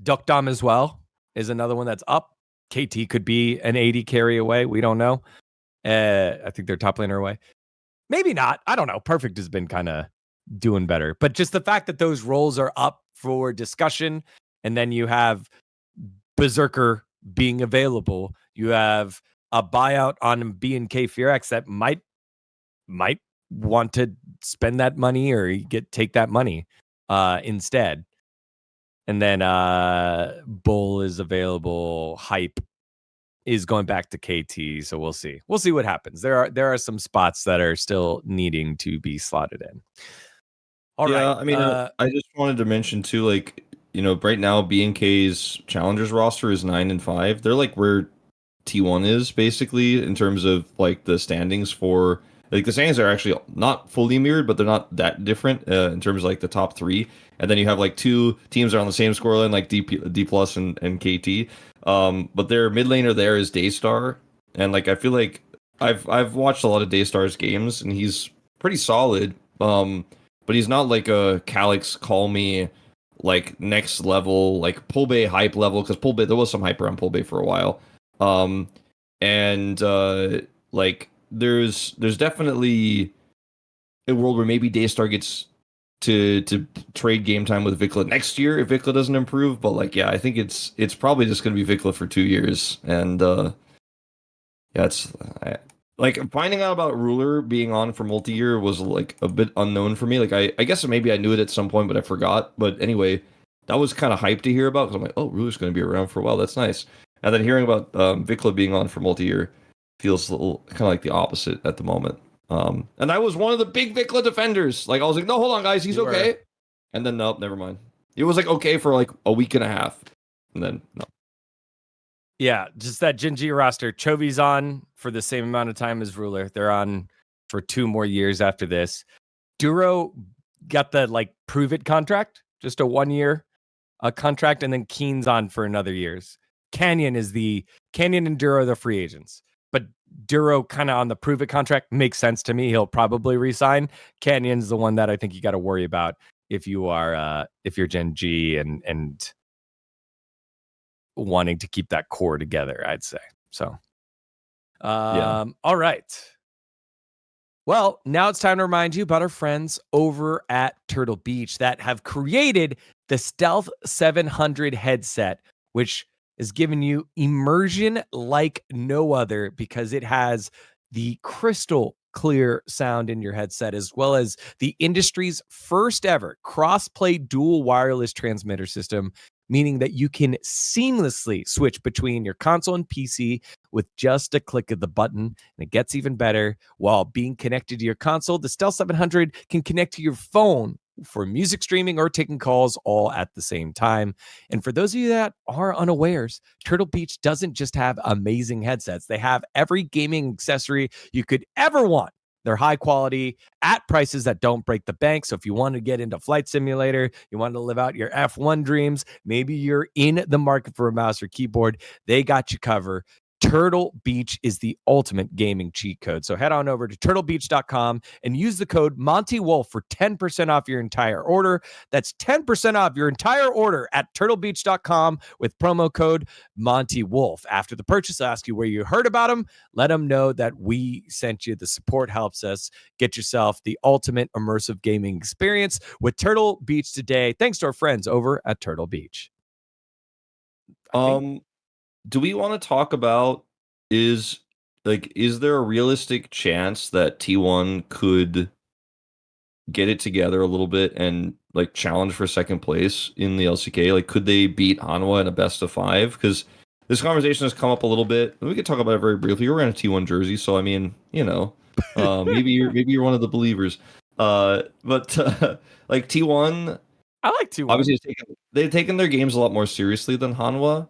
Duckdom as well is another one that's up. KT could be an AD carry away. We don't know. I think they're top laner away. Maybe not. I don't know. Perfect has been kind of doing better. But just the fact that those roles are up for discussion And then you have Berserker being available. You have a buyout on B&K Furex that might want to spend that money or take that money instead. And then Bull is available. Hype is going back to KT, so we'll see. We'll see what happens. There are some spots that are still needing to be slotted in. All right. I mean, I just wanted to mention too, like, right now B&K's challengers roster is 9-5. They're like where T1 is basically in terms of like the standings for like the standings are actually not fully mirrored, but they're not that different in terms of like the top three. And then you have like two teams that are on the same scoreline, like D plus and KT. But their mid laner there is Daystar, and like I feel like I've watched a lot of Daystar's games, and he's pretty solid. But he's not like a Calyx call me like next level, like Pulbay hype level, because Pulbay there was some hype around Pulbay for a while. And like there's definitely a world where maybe Daystar gets to trade game time with Vikla next year if Vikla doesn't improve. But like, yeah, I think it's probably just going to be Vikla for 2 years. And yeah, it's like finding out about Ruler being on for multi-year was like a bit unknown for me. Like I guess maybe I knew it at some point, but I forgot. But anyway, that was kind of hyped to hear about because I'm like, oh, Ruler's going to be around for a while. That's nice. And then hearing about Vikla being on for multi-year feels a little kind of like the opposite at the moment. And I was one of the big Vikla defenders. Like I was like, no, hold on, guys, he's okay. And then nope, never mind. It was like okay for like a week and a half, and then no. Yeah, just that GenG roster. Chovy's on for the same amount of time as Ruler. They're on for 2 more years after this. Duro got the like prove it contract, just a 1-year contract, and then Keen's on for another years. Canyon and Duro are the free agents. But Duro kind of on the prove it contract makes sense to me. He'll probably resign. Canyon's the one that I think you got to worry about if you're GenG and wanting to keep that core together, I'd say. So, Yeah. All right. Well, now it's time to remind you about our friends over at Turtle Beach that have created the Stealth 700 headset, which is giving you immersion like no other because it has the crystal clear sound in your headset, as well as the industry's first ever cross-play dual wireless transmitter system, meaning that you can seamlessly switch between your console and PC with just a click of the button. And it gets even better. While being connected to your console, the Stealth 700 can connect to your phone for music streaming or taking calls all at the same time. And for those of you that are unawares, Turtle Beach doesn't just have amazing headsets. They have every gaming accessory you could ever want. They're high quality at prices that don't break the bank. So if you want to get into Flight Simulator, you want to live out your F1 dreams, maybe you're in the market for a mouse or keyboard, they got you covered. Turtle Beach is the ultimate gaming cheat code. So head on over to turtlebeach.com and use the code Monte Wolf for 10% off your entire order. That's 10% off your entire order at turtlebeach.com with promo code Monte Wolf. After the purchase, I'll ask you where you heard about them. Let them know that we sent you. The support helps us. Get yourself the ultimate immersive gaming experience with Turtle Beach today. Thanks to our friends over at Turtle Beach. Do we want to talk about is there a realistic chance that T1 could get it together a little bit and like challenge for second place in the LCK? Like, could they beat Hanwha in a best of 5? Because this conversation has come up a little bit. We could talk about it very briefly. You're wearing a T1 jersey, so I mean, maybe you're one of the believers. But like T1, I like T1. Obviously, they've taken their games a lot more seriously than Hanwha,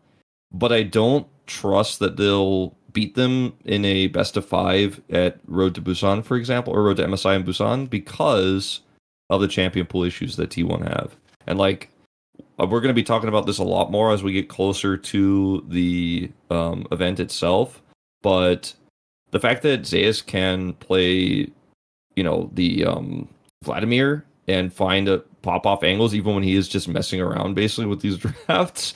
but I don't trust that they'll beat them in a best of 5 at Road to Busan, for example, or Road to MSI in Busan because of the champion pool issues that T1 have. And like, we're going to be talking about this a lot more as we get closer to the event itself. But the fact that Zeus can play, the Vladimir and find a pop-off angles even when he is just messing around basically with these drafts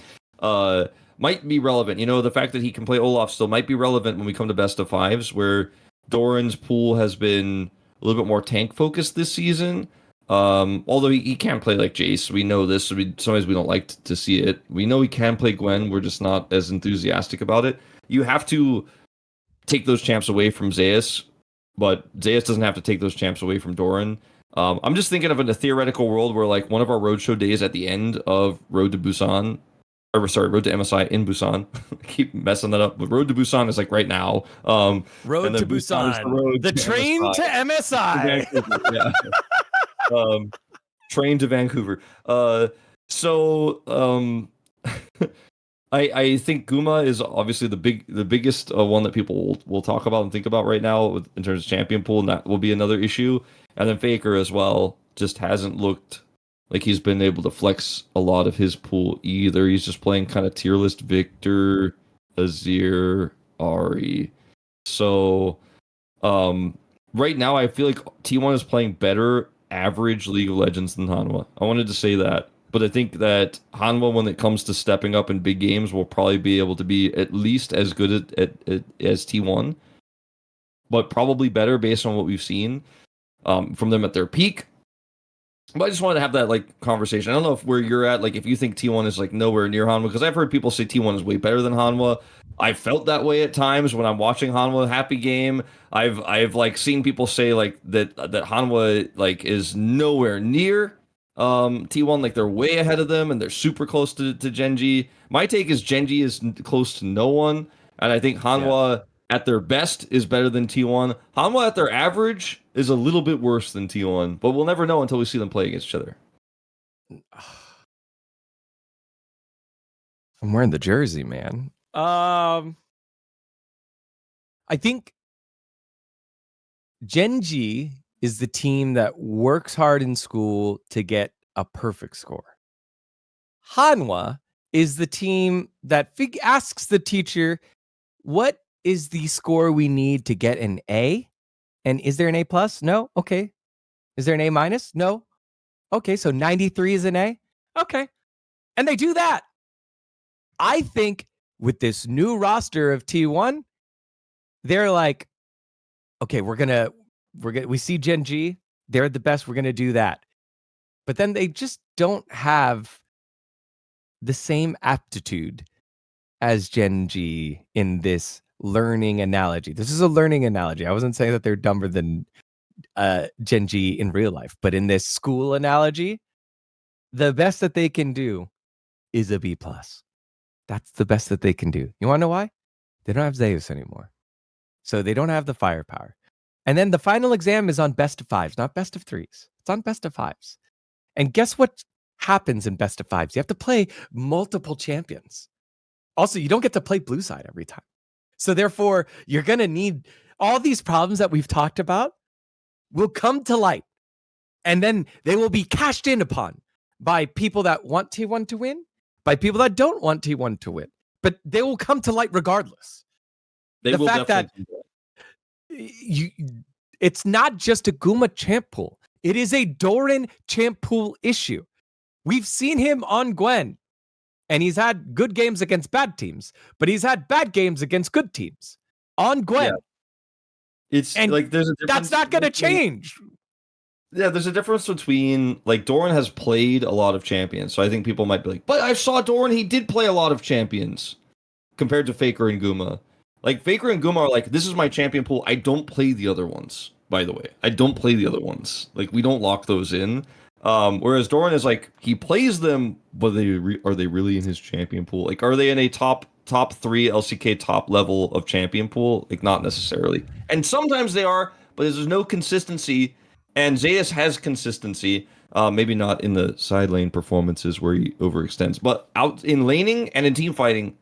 might be relevant. The fact that he can play Olaf still might be relevant when we come to best of 5s, where Doran's pool has been a little bit more tank focused this season. Although he can't play like Jace, we know this. So sometimes we don't like to see it. We know he can play Gwen. We're just not as enthusiastic about it. You have to take those champs away from Zeus, but Zeus doesn't have to take those champs away from Doran. I'm just thinking of a theoretical world where like one of our roadshow days at the end of Road to Busan, or sorry, Road to MSI in Busan. I keep messing that up, but Road to Busan is like right now. Road and then to Busan, is the road the to train MSI. to MSI. Yeah. Train to Vancouver. I think Guma is obviously the biggest one that people will talk about and think about right now in terms of champion pool, and that will be another issue. And then Faker as well just hasn't looked like he's been able to flex a lot of his pool either. He's just playing kind of tier list Victor, Azir, Ari. So right now I feel like T1 is playing better average League of Legends than Hanwha. I wanted to say that. But I think that Hanwha, when it comes to stepping up in big games, will probably be able to be at least as good as T1, but probably better based on what we've seen from them at their peak. But I just wanted to have that like conversation. I don't know if where you're at, like if you think T1 is like nowhere near Hanwha, because I've heard people say T1 is way better than Hanwha. I felt that way at times when I'm watching Hanwha Happy Game. I've like seen people say like that Hanwha like is nowhere near T1, like they're way ahead of them and they're super close to GenG. My take is GenG is close to no one, and I think Hanwha at their best is better than T1. Hanwha at their average is a little bit worse than T1, but we'll never know until we see them play against each other. I'm wearing the jersey, man. I think GenG is the team that works hard in school to get a perfect score. Hanwha is the team that asks the teacher, what is the score we need to get an A? And is there an A plus? No? Okay. Is there an A minus? No? Okay, so 93 is an A? Okay. And they do that. I think with this new roster of T1, they're like, okay, we see GenG, they're the best, we're gonna do that. But then they just don't have the same aptitude as GenG in this learning analogy. This is a learning analogy. I wasn't saying that they're dumber than GenG in real life, but in this school analogy, the best that they can do is a B plus. That's the best that they can do. You want to know why? They don't have Zeus anymore. So they don't have the firepower. And then the final exam is on best of fives, not best of threes. It's on best of fives. And guess what happens in best of fives? You have to play multiple champions. Also, you don't get to play blue side every time. So therefore, you're going to need all these problems that we've talked about will come to light. And then they will be cashed in upon by people that want T1 to win, by people that don't want T1 to win. But they will come to light regardless. The fact that it's not just a Guma champ pool. It is a Doran champ pool issue. We've seen him on Gwen, and he's had good games against bad teams, but he's had bad games against good teams on Gwen. Yeah. It's and like there's a difference. That's not going to change. Yeah, there's a difference between like Doran has played a lot of champions, so I think people might be like, but I saw Doran, he did play a lot of champions compared to Faker and Guma. Like Faker and Guma are like, this is my champion pool. I don't play the other ones, by the way. I don't play the other ones. Like we don't lock those in. Whereas Doran is like, he plays them, but are they really in his champion pool? Like, are they in a top 3 LCK top level of champion pool? Like, not necessarily. And sometimes they are, but there's no consistency. And Zeus has consistency. Maybe not in the side lane performances where he overextends, but out in laning and in team fighting,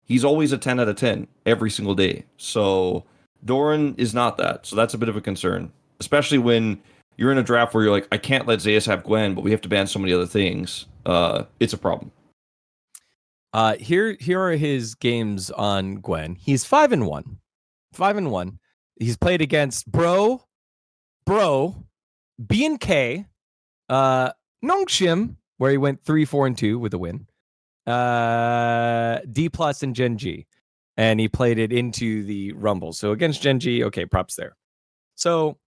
he's always a 10 out of 10 every single day. So Doran is not that. So that's a bit of a concern, especially when you're in a draft where you're like, I can't let Zeus have Gwen, but we have to ban so many other things. It's a problem. Here are his games on Gwen. He's 5-1. 5-1. He's played against Bro, B&K, Nongshim, where he went 3-4-2 with a win. D plus and GenG, and he played it into the Rumble. So against GenG, okay, props there. So,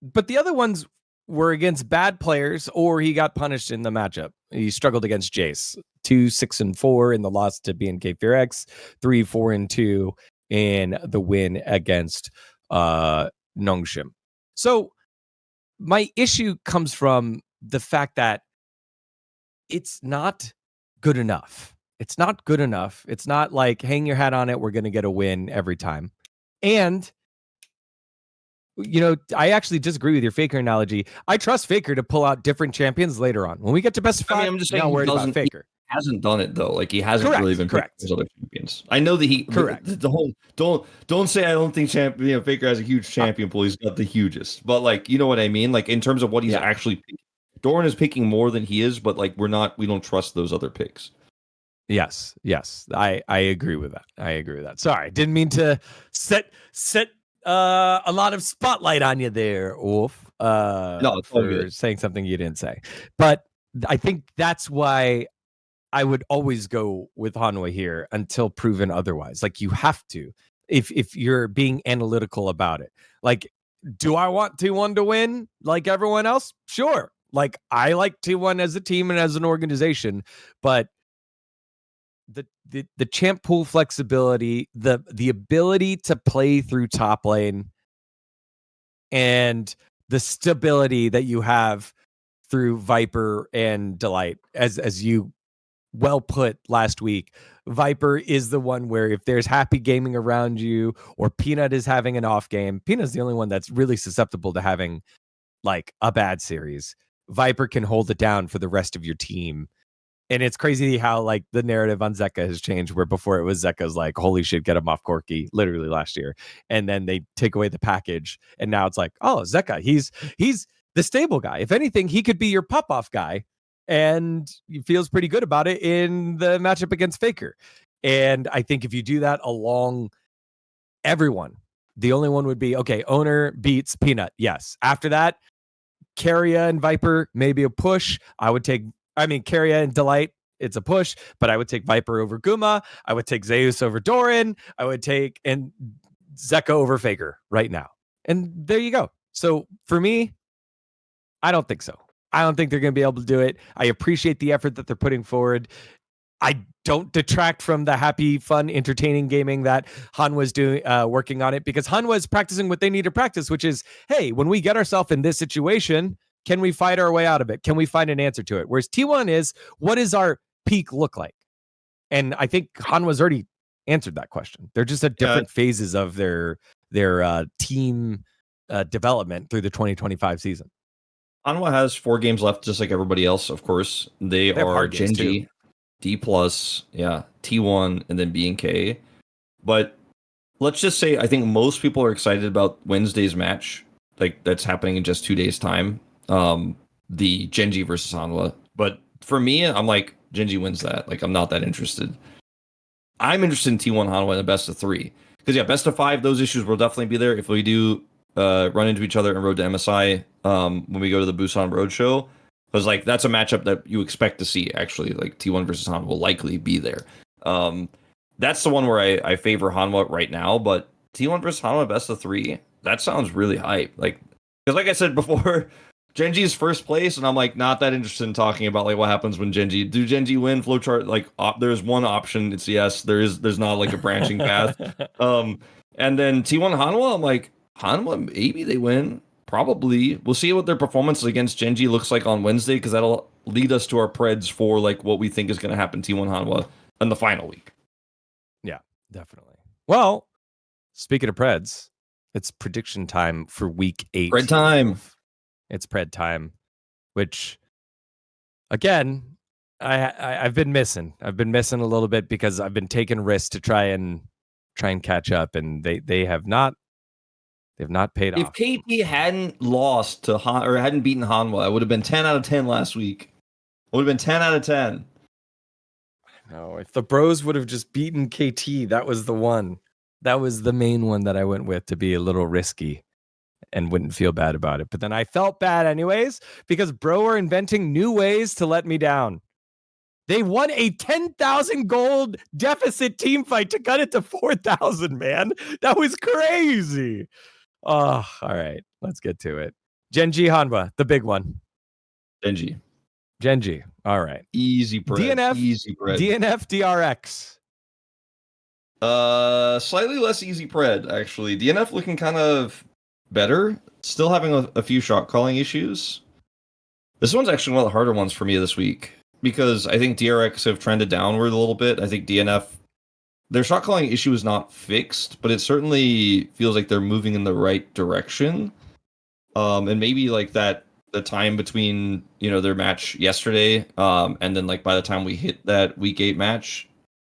but the other ones were against bad players or he got punished in the matchup. He struggled against Jace. 2-6-4 in the loss to BNK Fearx, 3-4-2 in the win against Nongshim. So my issue comes from the fact that it's not good enough. It's not good enough. It's not like hang your hat on it, we're going to get a win every time. And I actually disagree with your Faker analogy. I trust Faker to pull out different champions later on. When we get to best of 5, I'm just saying, not worried about Faker. He hasn't done it though. Like he hasn't really been picking his other champions. I know that he correct. The whole don't say I don't think Faker has a huge champion pool. He's got the hugest, but like you know what I mean. Like in terms of what he's actually picking, Doran is picking more than he is, but like we don't trust those other picks. Yes, I agree with that. Sorry, didn't mean to set a lot of spotlight on you there, Wolf. No, it's for saying something you didn't say. But I think that's why I would always go with Hanwha here until proven otherwise. Like you have to, if you're being analytical about it. Like, do I want T1 to win like everyone else? Sure. Like I like T1 as a team and as an organization, but the champ pool flexibility, the ability to play through top lane, and the stability that you have through Viper and Delight, as you well put last week, Viper is the one where if there's happy gaming around you or Peanut is having an off game, Peanut's the only one that's really susceptible to having like a bad series. Viper can hold it down for the rest of your team. And it's crazy how like the narrative on Zeka has changed, where before it was Zeka's like, holy shit, get him off Corki, literally last year. And then they take away the package. And now it's like, oh, Zeka, he's the stable guy. If anything, he could be your pop-off guy. And he feels pretty good about it in the matchup against Faker. And I think if you do that along everyone, the only one would be, okay, Owner beats Peanut. Yes. After that, Keria and Viper, maybe a push. Keria and Delight, it's a push, but I would take Viper over Guma. I would take Zeus over Doran. I would take and Zeka over Faker right now. And there you go. So for me, I don't think so. I don't think they're going to be able to do it. I appreciate the effort that they're putting forward. I don't detract from the happy, fun, entertaining gaming that Hanwha's doing, working on it, because Hanwha's practicing what they need to practice, which is, hey, when we get ourselves in this situation, can we fight our way out of it? Can we find an answer to it? Whereas T1 is, what does our peak look like? And I think Hanwha's already answered that question. They're just at different phases of their team development through the 2025 season. Hanwha has 4 games left, just like everybody else, of course. They are GenG, D+, T1, and then B&K. But let's just say I think most people are excited about Wednesday's match, like that's happening in just 2 days' time. The GenG versus Hanwha. But for me, I'm like, GenG wins that. Like, I'm not that interested. I'm interested in T1 Hanwha in the best of 3. Because, best of 5, those issues will definitely be there if we do run into each other in Road to MSI when we go to the Busan Road Show. Because, like, that's a matchup that you expect to see, actually. Like, T1 versus Hanwha will likely be there. That's the one where I favor Hanwha right now. But T1 versus Hanwha best of 3, that sounds really hype. Like, because like I said before, GenG's first place, and I'm like not that interested in talking about like what happens when GenG. Do GenG win? Flowchart, like there's one option, it's yes. There's not like a branching path. And then T1 Hanwha, I'm like, Hanwha, maybe they win. Probably. We'll see what their performance against GenG looks like on Wednesday, because that'll lead us to our preds for like what we think is going to happen T1 Hanwha in the final week. Yeah, definitely. Well, speaking of preds, it's prediction time for week 8. Pred time. It's pred time, which again, I've been missing. I've been missing a little bit because I've been taking risks to try and catch up, and they have not. They've not paid off. If KT hadn't lost to or hadn't beaten Hanwha, it would have been 10 out of 10 last week. It would have been 10 out of 10. No, if the bros would have just beaten KT, that was the one. That was the main one that I went with to be a little risky and wouldn't feel bad about it. But then I felt bad anyways, because bro are inventing new ways to let me down. They won a 10,000 gold deficit team fight to cut it to 4,000, man. That was crazy. Oh, all right. Let's get to it. GenG Hanwha, the big one. GenG. GenG. All right. Easy bread. DNF. Easy bread. DNF DRX. Slightly less easy bread, actually. DNF looking kind of better. Still having a few shot calling issues. This one's actually one of the harder ones for me this week, because I think DRX have trended downward a little bit. I think DNF, their shot calling issue is not fixed, but it certainly feels like they're moving in the right direction. And maybe like the time between, their match yesterday, and then like by the time we hit that week 8 match,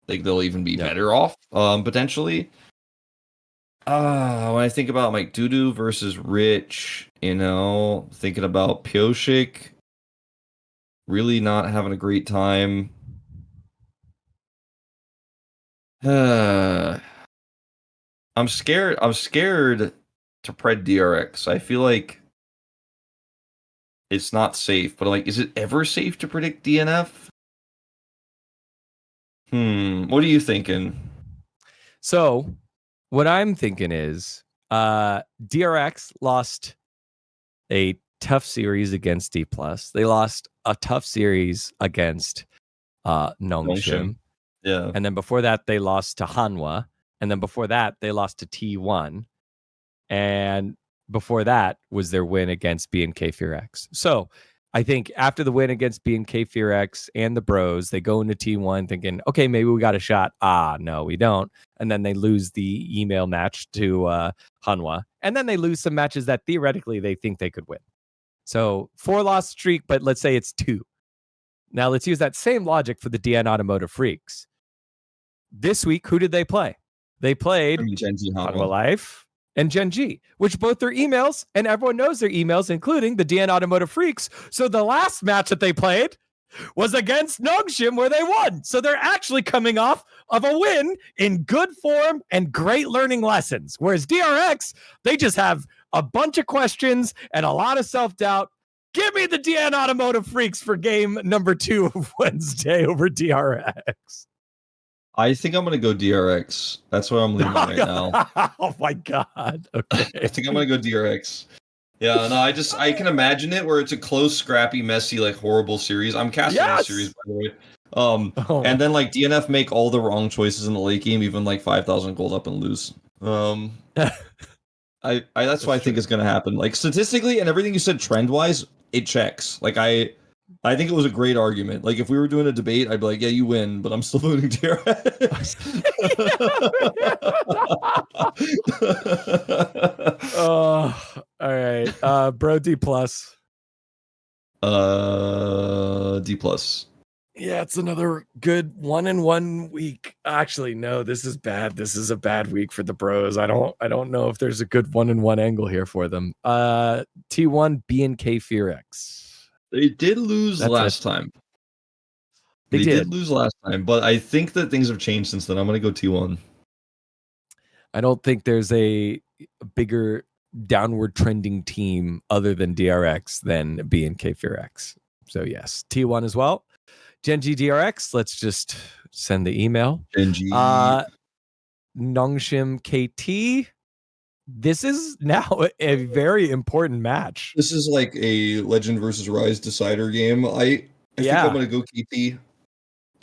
like they'll even be better off, potentially. When I think about like Dudu versus Rich, thinking about Pioshik really not having a great time. I'm scared to pred DRX. I feel like it's not safe, but like, is it ever safe to predict DNF? What are you thinking? So, what I'm thinking is, DRX lost a tough series against D+. They lost a tough series against Nongshim. Yeah. And then before that, they lost to Hanwha. And then before that, they lost to T1. And before that was their win against BNK FearX. So I think after the win against BNK FearX and the Bros, they go into T1 thinking, okay, maybe we got a shot. No, we don't. And then they lose the email match to Hanwha. And then they lose some matches that theoretically they think they could win. So 4-loss streak, but let's say it's 2. Now let's use that same logic for the DN Automotive Freaks. This week, who did they play? They played Hanwha Life and GenG, which both their emails, and everyone knows their emails, including the DN Automotive Freaks. So the last match that they played was against Nongshim, where they won. So they're actually coming off of a win in good form and great learning lessons. Whereas DRX, they just have a bunch of questions and a lot of self-doubt. Give me the DN Automotive Freaks for game number 2 of Wednesday over DRX. I think I'm going to go DRX. That's what I'm leaning right now. Oh my God. Okay. I think I'm going to go DRX. Yeah, no, I can imagine it where it's a close, scrappy, messy, like horrible series. I'm casting this series, by the way. And then like DNF make all the wrong choices in the late game, even like 5,000 gold up and lose. That's what I think is going to happen. Like statistically and everything you said trend wise, it checks. Like I think it was a great argument. Like if we were doing a debate, I'd be like, yeah, you win, but I'm still voting DRX. Oh, all right. Bro, D+. D+. Yeah, it's another good 1-1 week. Actually, no, this is bad. This is a bad week for the Bros. I don't know if there's a good 1-1 angle here for them. T1 BNK FearX. They did lose last time. They did lose last time, but I think that things have changed since then. I'm going to go T1. I don't think there's a bigger downward trending team other than DRX than BNK FearX. So yes, T1 as well. GenG DRX, let's just send the email. GenG. Nongshim KT. This is now a very important match. This is like a Legend versus Rise decider game. I think I'm going to go KT.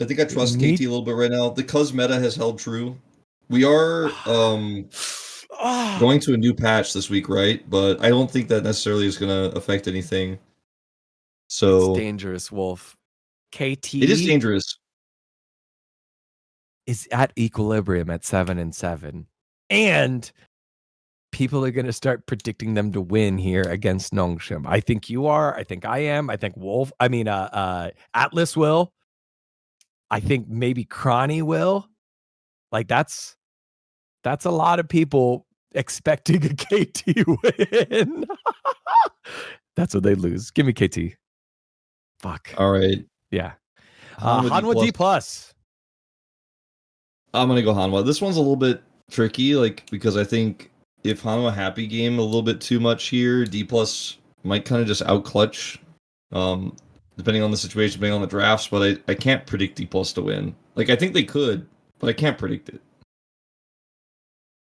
I think I trust KT a little bit right now. The Cuz meta has held true. We are going to a new patch this week, right? But I don't think that necessarily is going to affect anything. So it's dangerous, Wolf. KT. It is dangerous. Is at equilibrium at 7-7. And people are going to start predicting them to win here against Nongshim. I think you are. I think I am. I think Atlas will. I think maybe Cronny will. Like that's a lot of people expecting a KT win. That's what they lose. Give me KT. Fuck. All right. Yeah. Hanwha D+. I'm going to go Hanwha. This one's a little bit tricky, like, because I think if Hanwha happy game a little bit too much here, D+ might kind of just outclutch, depending on the situation, depending on the drafts, but I can't predict D+ to win. Like, I think they could, but I can't predict it.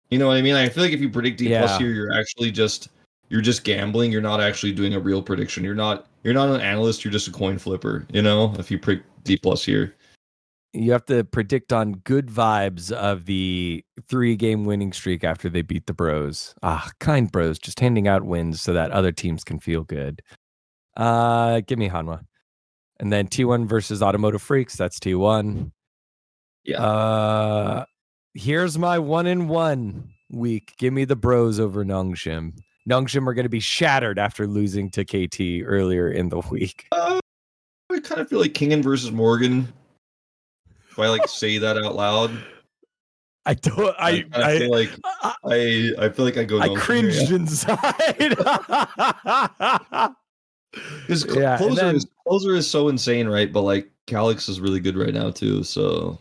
You know what I mean? I feel like if you predict D+ here, you're you're just gambling. You're not actually doing a real prediction. You're not an analyst. You're just a coin flipper. You know, if you pick D+ here. You have to predict on good vibes of the 3-game winning streak after they beat the Bros. Kind Bros, just handing out wins so that other teams can feel good. Give me Hanwha. And then T1 versus Automotive Freaks. That's T1. Yeah. Here's my 1-1 week. Give me the Bros over Nongshim. Nongshim are going to be shattered after losing to KT earlier in the week. I kind of feel like Kingen versus Morgan. If I like say that out loud, I don't. I feel like I feel like I go. I cringed inside. Because closer is so insane, right? But like Calyx is really good right now too. So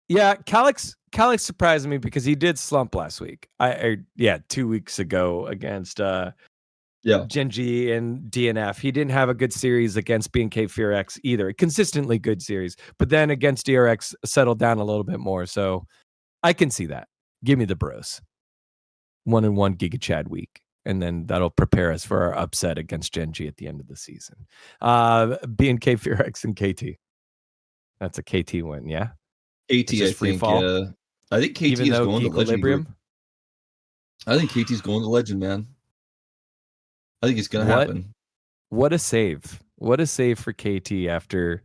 yeah, Calyx surprised me because he did slump last week. 2 weeks ago against GenG and DNF. He didn't have a good series against BNK FearX either. A consistently good series, but then against DRX settled down a little bit more. So I can see that. Give me the Bros. 1-1 Giga Chad week. And then that'll prepare us for our upset against GenG at the end of the season. BNK FearX and KT. That's a KT win, yeah? KT, I think. Yeah. I think KT Even is though going to Legend group. I think KT's going to Legend, man. I think it's going to happen. What a save. What a save for KT after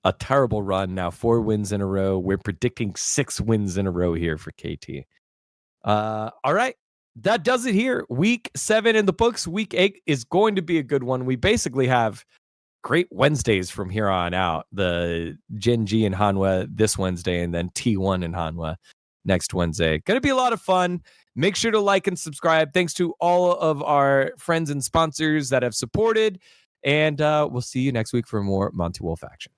a terrible run. Now 4 wins in a row. We're predicting 6 wins in a row here for KT. All right. That does it here. Week 7 in the books. Week 8 is going to be a good one. We basically have great Wednesdays from here on out. The GenG and Hanwha this Wednesday, and then T1 and Hanwha next Wednesday. Going to be a lot of fun. Make sure to like and subscribe. Thanks to all of our friends and sponsors that have supported. And we'll see you next week for more Monte Wolf action.